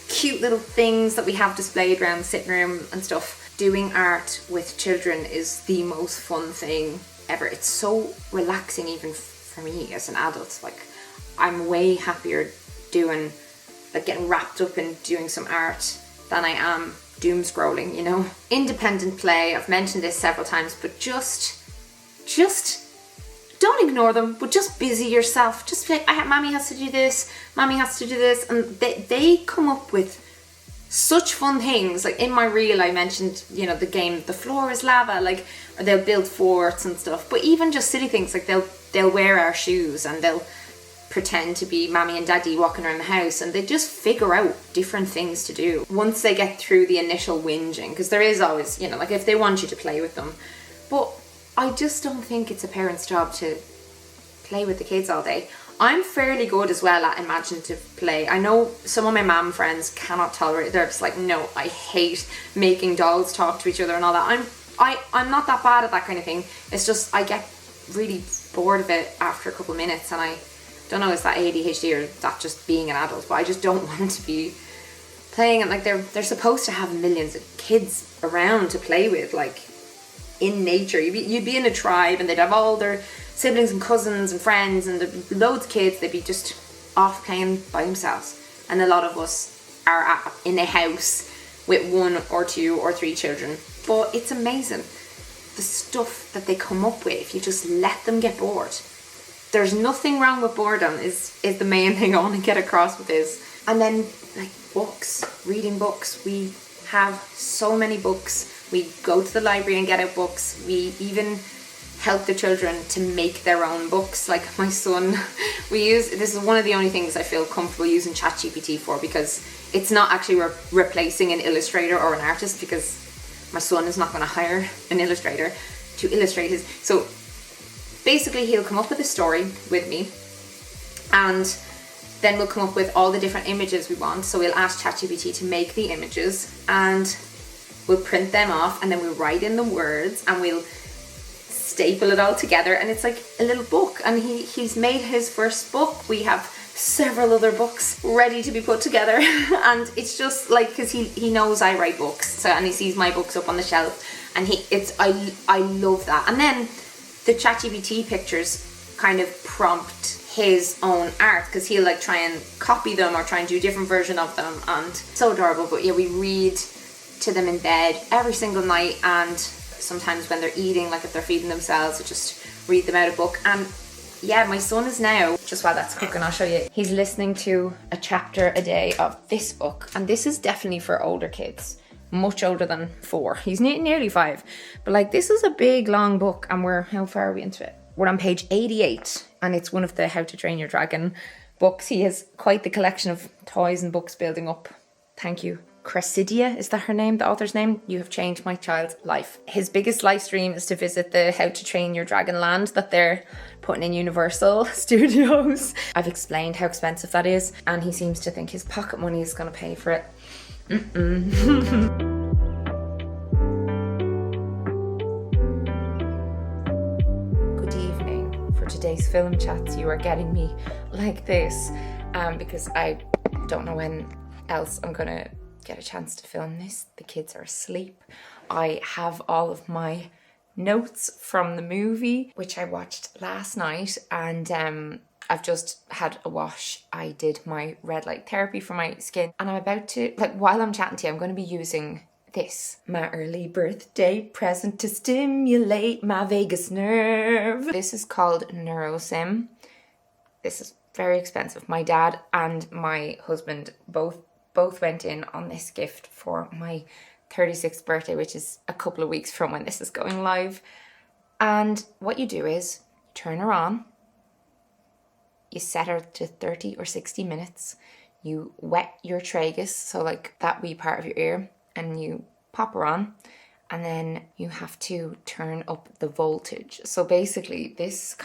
cute little things that we have displayed around the sitting room and stuff. Doing art with children is the most fun thing ever. It's so relaxing even for me as an adult. Like, I'm way happier doing, like, getting wrapped up in doing some art than I am doom scrolling, you know? Independent play, I've mentioned this several times, but just don't ignore them, but just busy yourself. Just be like, mommy has to do this, mommy has to do this, and they come up with such fun things. Like in my reel I mentioned, you know, the game The Floor is Lava, like, or they'll build forts and stuff. But even just silly things like they'll wear our shoes and they'll pretend to be mommy and daddy walking around the house, and they just figure out different things to do once they get through the initial whinging, because there is always, you know, like if they want you to play with them. But I just don't think it's a parent's job to play with the kids all day. I'm fairly good as well at imaginative play. I know some of my mum friends cannot tolerate it. They're just like, no, I hate making dolls talk to each other and all that. I'm not that bad at that kind of thing. It's just I get really bored of it after a couple of minutes, and I don't know, is that ADHD or that just being an adult, but I just don't want to be playing. And like they're supposed to have millions of kids around to play with, like in nature. You'd be in a tribe and they'd have all their siblings and cousins and friends and loads of kids. They'd be just off playing by themselves, and a lot of us are in a house with 1 or 2 or 3 children. But it's amazing the stuff that they come up with if you just let them get bored. There's nothing wrong with boredom is the main thing I want to get across with this. And then like books, reading books. We have so many books. We go to the library and get out books. We even help the children to make their own books. Like my son, this is one of the only things I feel comfortable using ChatGPT for, because it's not actually replacing an illustrator or an artist, because my son is not going to hire an illustrator to illustrate his. So basically he'll come up with a story with me, and then we'll come up with all the different images we want. So we'll ask ChatGPT to make the images, and we'll print them off, and then we'll write in the words, and we'll staple it all together, and it's like a little book. And he's made his first book. We have several other books ready to be put together, and it's just like, because he knows I write books, so, and he sees my books up on the shelf, and I love that. And then the ChatGPT pictures kind of prompt his own art, because he'll like try and copy them or try and do a different version of them, and it's so adorable. But yeah, we read to them in bed every single night, and sometimes when they're eating, like if they're feeding themselves, I just read them out a book. And yeah, my son is now, just while that's cooking, I'll show you, he's listening to a chapter a day of this book, and this is definitely for older kids, much older than 4. He's nearly 5, but like this is a big long book, and how far are we into it? We're on page 88, and it's one of the How to Train Your Dragon books. He has quite the collection of toys and books building up. Thank you, Cressidia, is that her name, the author's name? You have changed my child's life. His biggest live stream is to visit the How to Train Your Dragon land that they're putting in Universal Studios. I've explained how expensive that is, and he seems to think his pocket money is going to pay for it. Good evening. For today's film chats, you are getting me like this, because I don't know when else I'm going to get a chance to film this. The kids are asleep. I have all of my notes from the movie, which I watched last night, and I've just had a wash. I did my red light therapy for my skin, and I'm about to, like, while I'm chatting to you, I'm going to be using this, my early birthday present to stimulate my vagus nerve. This is called nurosym. This is very expensive. My dad and my husband both went in on this gift for my 36th birthday, which is a couple of weeks from when this is going live. And what you do is turn her on, you set her to 30 or 60 minutes, you wet your tragus, so like that wee part of your ear, and you pop her on, and then you have to turn up the voltage. So basically this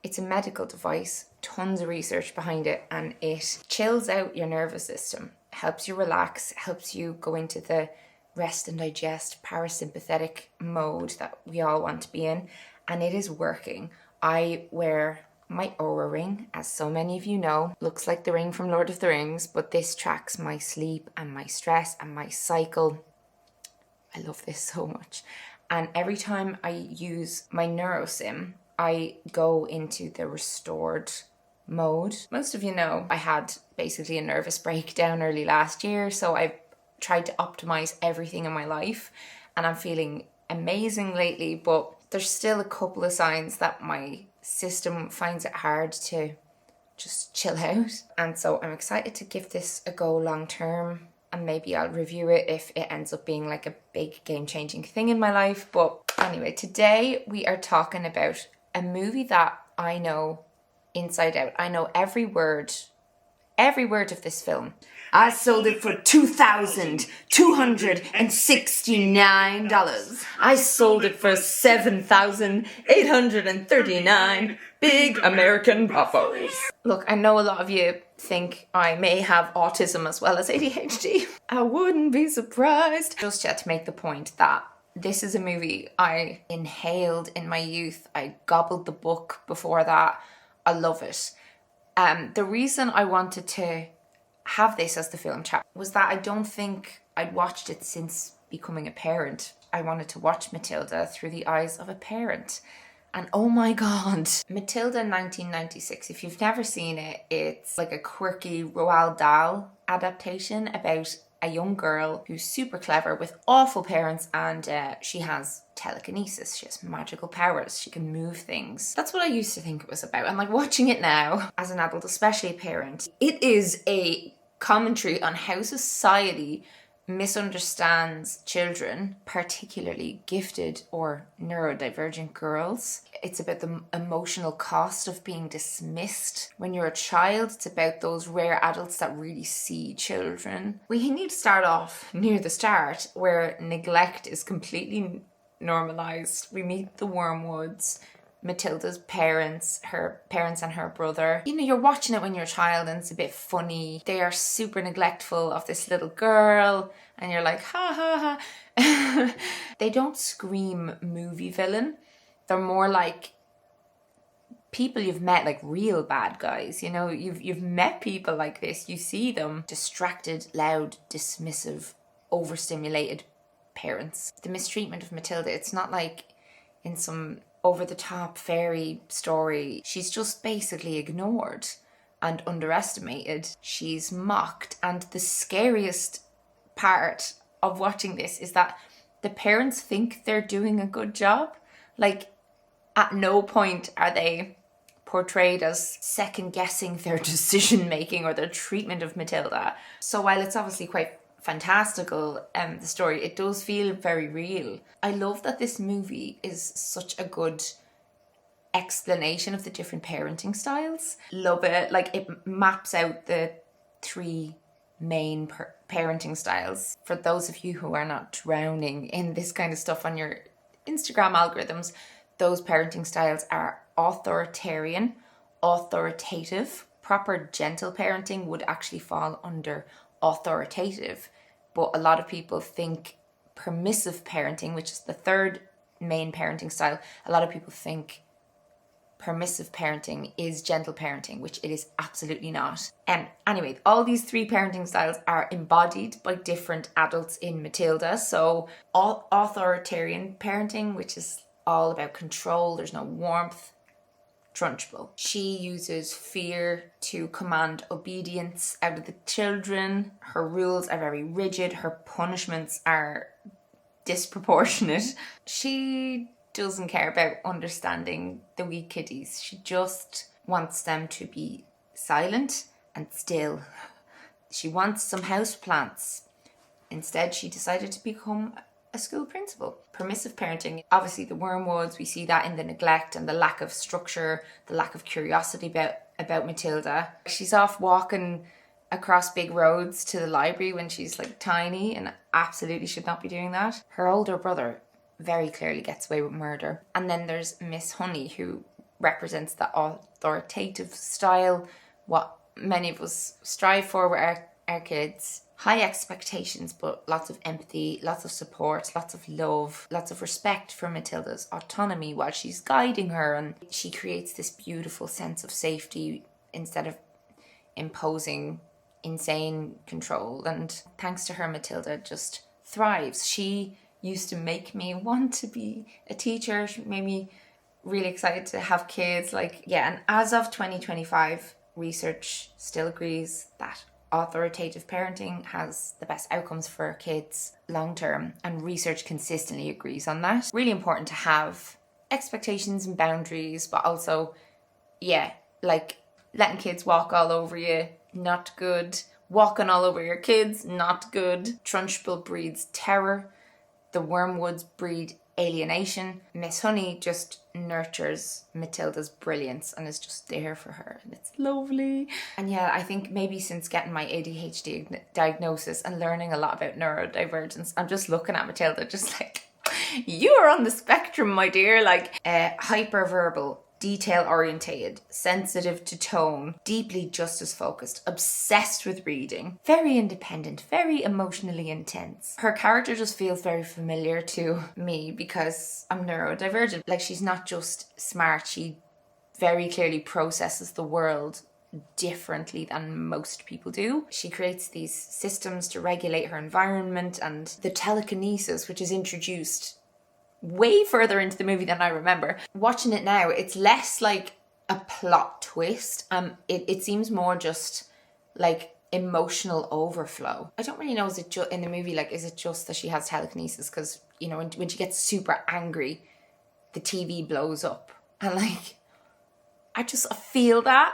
it's a medical device, tons of research behind it, and it chills out your nervous system, helps you relax, helps you go into the rest and digest parasympathetic mode that we all want to be in, and it is working. I wear my Oura ring, as so many of you know, looks like the ring from Lord of the Rings, but this tracks my sleep and my stress and my cycle. I love this so much. And every time I use my nurosym, I go into the restored mode. Most of you know I had basically a nervous breakdown early last year, so I've tried to optimize everything in my life, and I'm feeling amazing lately, but there's still a couple of signs that my system finds it hard to just chill out. And so I'm excited to give this a go long term, and maybe I'll review it if it ends up being like a big game-changing thing in my life. But anyway, today we are talking about a movie that I know inside out. I know every word of this film. I sold it for $2,269. I sold it for $7,839 big American waffles. Look, I know a lot of you think I may have autism as well as ADHD. I wouldn't be surprised. Just yet to make the point that this is a movie I inhaled in my youth. I gobbled the book before that. I love it. The reason I wanted to have this as the film chat was that I don't think I'd watched it since becoming a parent. I wanted to watch Matilda through the eyes of a parent. And oh my God, Matilda 1996, if you've never seen it, it's like a quirky Roald Dahl adaptation about a young girl who's super clever with awful parents, and she has telekinesis. She has magical powers. She can move things. That's what I used to think it was about. And like watching it now as an adult, especially a parent, it is a commentary on how society misunderstands children, particularly gifted or neurodivergent girls. It's about the emotional cost of being dismissed when you're a child. It's about those rare adults that really see children. We need to start off near the start, where neglect is completely normalized. We meet the Wormwoods, Matilda's parents, her parents and her brother. You know, you're watching it when you're a child and it's a bit funny. They are super neglectful of this little girl and you're like, ha ha ha. They don't scream movie villain. They're more like people you've met, like real bad guys. You know, you've met people like this. You see them distracted, loud, dismissive, overstimulated parents. The mistreatment of Matilda, it's not like in some over-the-top fairy story. She's just basically ignored and underestimated. She's mocked. And the scariest part of watching this is that the parents think they're doing a good job. Like, at no point are they portrayed as second-guessing their decision-making or their treatment of Matilda. So while it's obviously quite fantastical, the story, it does feel very real. I love that this movie is such a good explanation of the different parenting styles. Love it. Like, it maps out the three main parenting styles. For those of you who are not drowning in this kind of stuff on your Instagram algorithms, those parenting styles are authoritarian, authoritative. Proper gentle parenting would actually fall under authoritative, but a lot of people think permissive parenting, which is the third main parenting style, a lot of people think permissive parenting is gentle parenting, which it is absolutely not. Anyway, all these three parenting styles are embodied by different adults in Matilda. So authoritarian parenting, which is all about control, there's no warmth. Trunchbull. She uses fear to command obedience out of the children. Her rules are very rigid. Her punishments are disproportionate. She doesn't care about understanding the wee kiddies. She just wants them to be silent and still. She wants some houseplants. Instead, she decided to become a school principal. Permissive parenting, obviously the wormwoods, we see that in the neglect and the lack of structure, the lack of curiosity about Matilda. She's off walking across big roads to the library when she's like tiny and absolutely should not be doing that. Her older brother very clearly gets away with murder. And then there's Miss Honey, who represents the authoritative style, what many of us strive for with our kids. High expectations, but lots of empathy, lots of support, lots of love, lots of respect for Matilda's autonomy while she's guiding her, and she creates this beautiful sense of safety instead of imposing insane control. And thanks to her, Matilda just thrives. She used to make me want to be a teacher. She made me really excited to have kids. And as of 2025, research still agrees that authoritative parenting has the best outcomes for kids long term, and research consistently agrees on that. Really important to have expectations and boundaries, but also, letting kids walk all over you, not good. Walking all over your kids, not good. Trunchbull breeds terror. The wormwoods breed alienation. Miss Honey just nurtures Matilda's brilliance and is just there for her, and it's lovely. And I think maybe since getting my ADHD diagnosis and learning a lot about neurodivergence, I'm just looking at Matilda just like, you are on the spectrum, my dear. Hyperverbal, detail orientated, sensitive to tone, deeply justice focused, obsessed with reading, very independent, very emotionally intense. Her character just feels very familiar to me because I'm neurodivergent. She's not just smart, she very clearly processes the world differently than most people do. She creates these systems to regulate her environment, and the telekinesis, which is introduced way further into the movie than I remember. Watching it now, it's less like a plot twist. It seems more just like emotional overflow. I don't really know, is it in the movie, is it just that she has telekinesis? Because, when she gets super angry, the TV blows up. And I feel that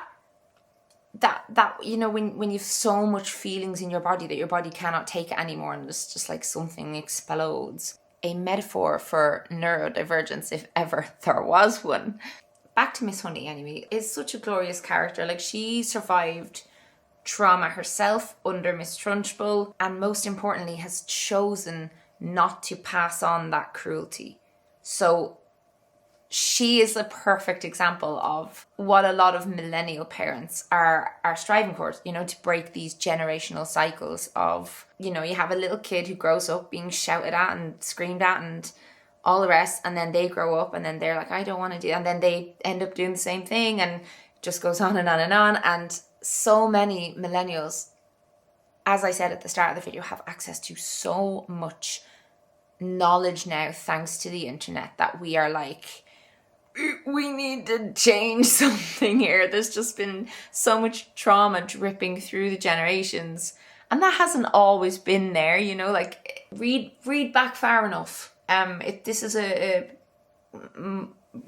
when you've so much feelings in your body that your body cannot take it anymore, and it's just like something explodes. A metaphor for neurodivergence, if ever there was one. Back to Miss Honey, anyway, is such a glorious character. She survived trauma herself under Miss Trunchbull, and most importantly has chosen not to pass on that cruelty. So she is a perfect example of what a lot of millennial parents are striving for, to break these generational cycles of, you have a little kid who grows up being shouted at and screamed at and all the rest, and then they grow up and then they're like, I don't want to do, and then they end up doing the same thing, and it just goes on and on and on. And so many millennials, as I said at the start of the video, have access to so much knowledge now thanks to the internet that we are we need to change something here. There's just been so much trauma dripping through the generations, and that hasn't always been there, read back far enough. This is a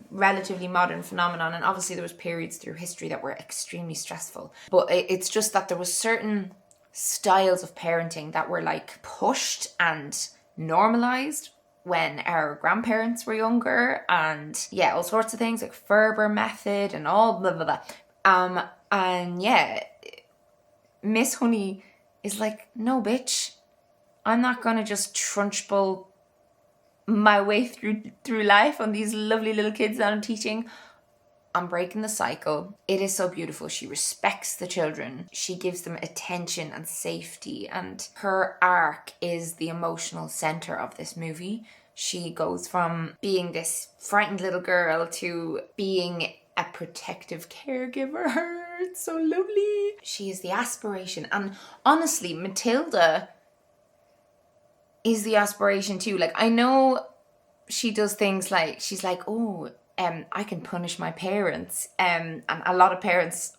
relatively modern phenomenon, and obviously there was periods through history that were extremely stressful, but it's just that there was certain styles of parenting that were pushed and normalized when our grandparents were younger, and all sorts of things like Ferber method and all blah blah blah. Miss Honey is like, no, bitch, I'm not gonna just trunchbull my way through life on these lovely little kids that I'm teaching. I'm breaking the cycle. It is so beautiful. She respects the children. She gives them attention and safety, and her arc is the emotional center of this movie. She goes from being this frightened little girl to being a protective caregiver. It's so lovely. She is the aspiration. And honestly, Matilda is the aspiration too. Like, I know she does things like, she's like, oh, I can punish my parents. And a lot of parents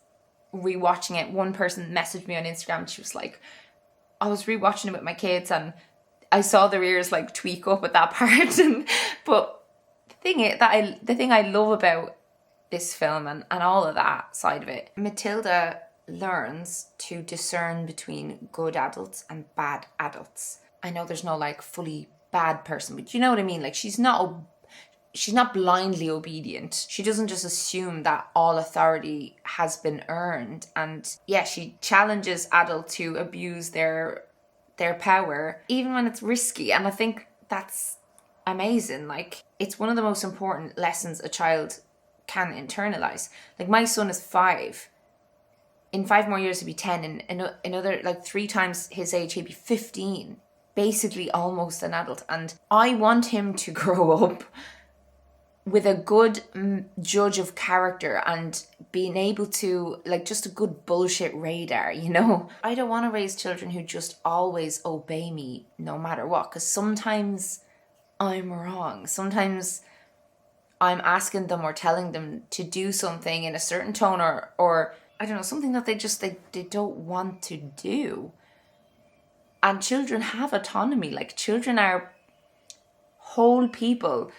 rewatching it, one person messaged me on Instagram. She was like, I was rewatching it with my kids and I saw their ears like tweak up at that part. But the thing I love about this film and all of that side of it, Matilda learns to discern between good adults and bad adults. I know there's no like fully bad person, but you know what I mean? Like, she's not blindly obedient. She doesn't just assume that all authority has been earned. And yeah, she challenges adults to abuse their power, even when it's risky. And I think that's amazing. Like, it's one of the most important lessons a child can internalize. Like, my son is 5. In 5 more years he'll be 10. In another, like 3 times his age, he'll be 15. Basically almost an adult. And I want him to grow up with a good judge of character and being able to, like, just a good bullshit radar, you know? I don't want to raise children who just always obey me no matter what, because sometimes I'm wrong. Sometimes I'm asking them or telling them to do something in a certain tone or I don't know, something that they don't want to do. And children have autonomy. Like, children are whole people.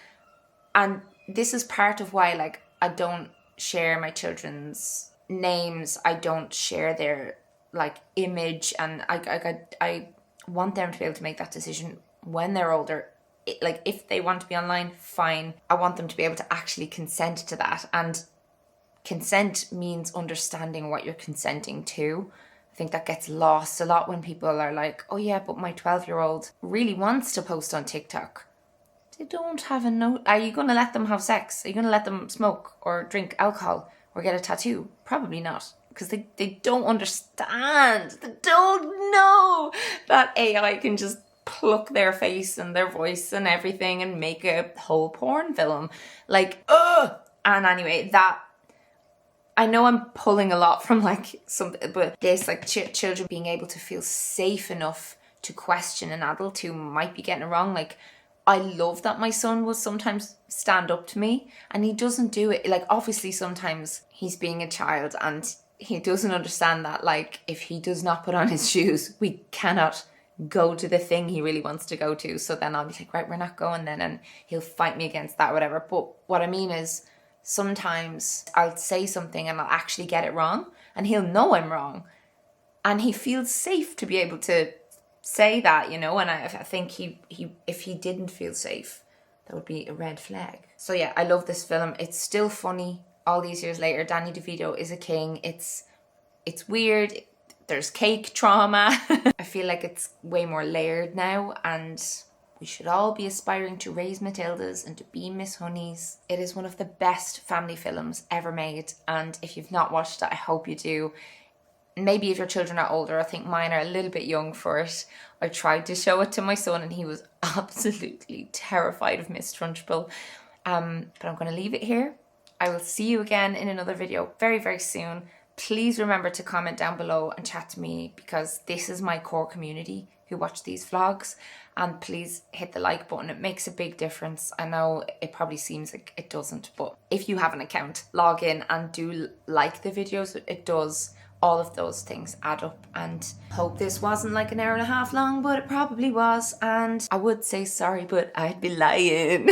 And this is part of why, like, I don't share my children's names. I don't share their, like, image. And I want them to be able to make that decision when they're older. Like, if they want to be online, fine. I want them to be able to actually consent to that. And consent means understanding what you're consenting to. I think that gets lost a lot when people are like, oh yeah, but my 12-year-old really wants to post on TikTok. They don't have a note. Are you going to let them have sex? Are you going to let them smoke or drink alcohol or get a tattoo? Probably not, because they don't understand. They don't know that AI can just pluck their face and their voice and everything and make a whole porn film. Like, ugh! And anyway, that, I know I'm pulling a lot from like something, but this, like, children being able to feel safe enough to question an adult who might be getting it wrong. Like, I love that my son will sometimes stand up to me, and he doesn't do it. Like, obviously sometimes he's being a child and he doesn't understand that, like, if he does not put on his shoes, we cannot go to the thing he really wants to go to. So then I'll be like, right, we're not going then, and he'll fight me against that, whatever. But what I mean is, sometimes I'll say something and I'll actually get it wrong, and he'll know I'm wrong, and he feels safe to be able to say that, you know. And I think he if he didn't feel safe, that would be a red flag. So yeah, I love this film. It's still funny all these years later. Danny DeVito is a king. It's weird. There's cake trauma. I feel like it's way more layered now, and we should all be aspiring to raise Matildas and to be Miss Honeys. It is one of the best family films ever made, and if you've not watched it, I hope you do. Maybe if your children are older. I think mine are a little bit young for it. I tried to show it to my son and he was absolutely terrified of Miss Trunchbull. But I'm going to leave it here. I will see you again in another video very, very soon. Please remember to comment down below and chat to me, because this is my core community who watch these vlogs. And please hit the like button. It makes a big difference. I know it probably seems like it doesn't, but if you have an account, log in and do like the videos. It does. All of those things add up. And hope this wasn't like an hour and a half long, but it probably was. And I would say sorry, but I'd be lying.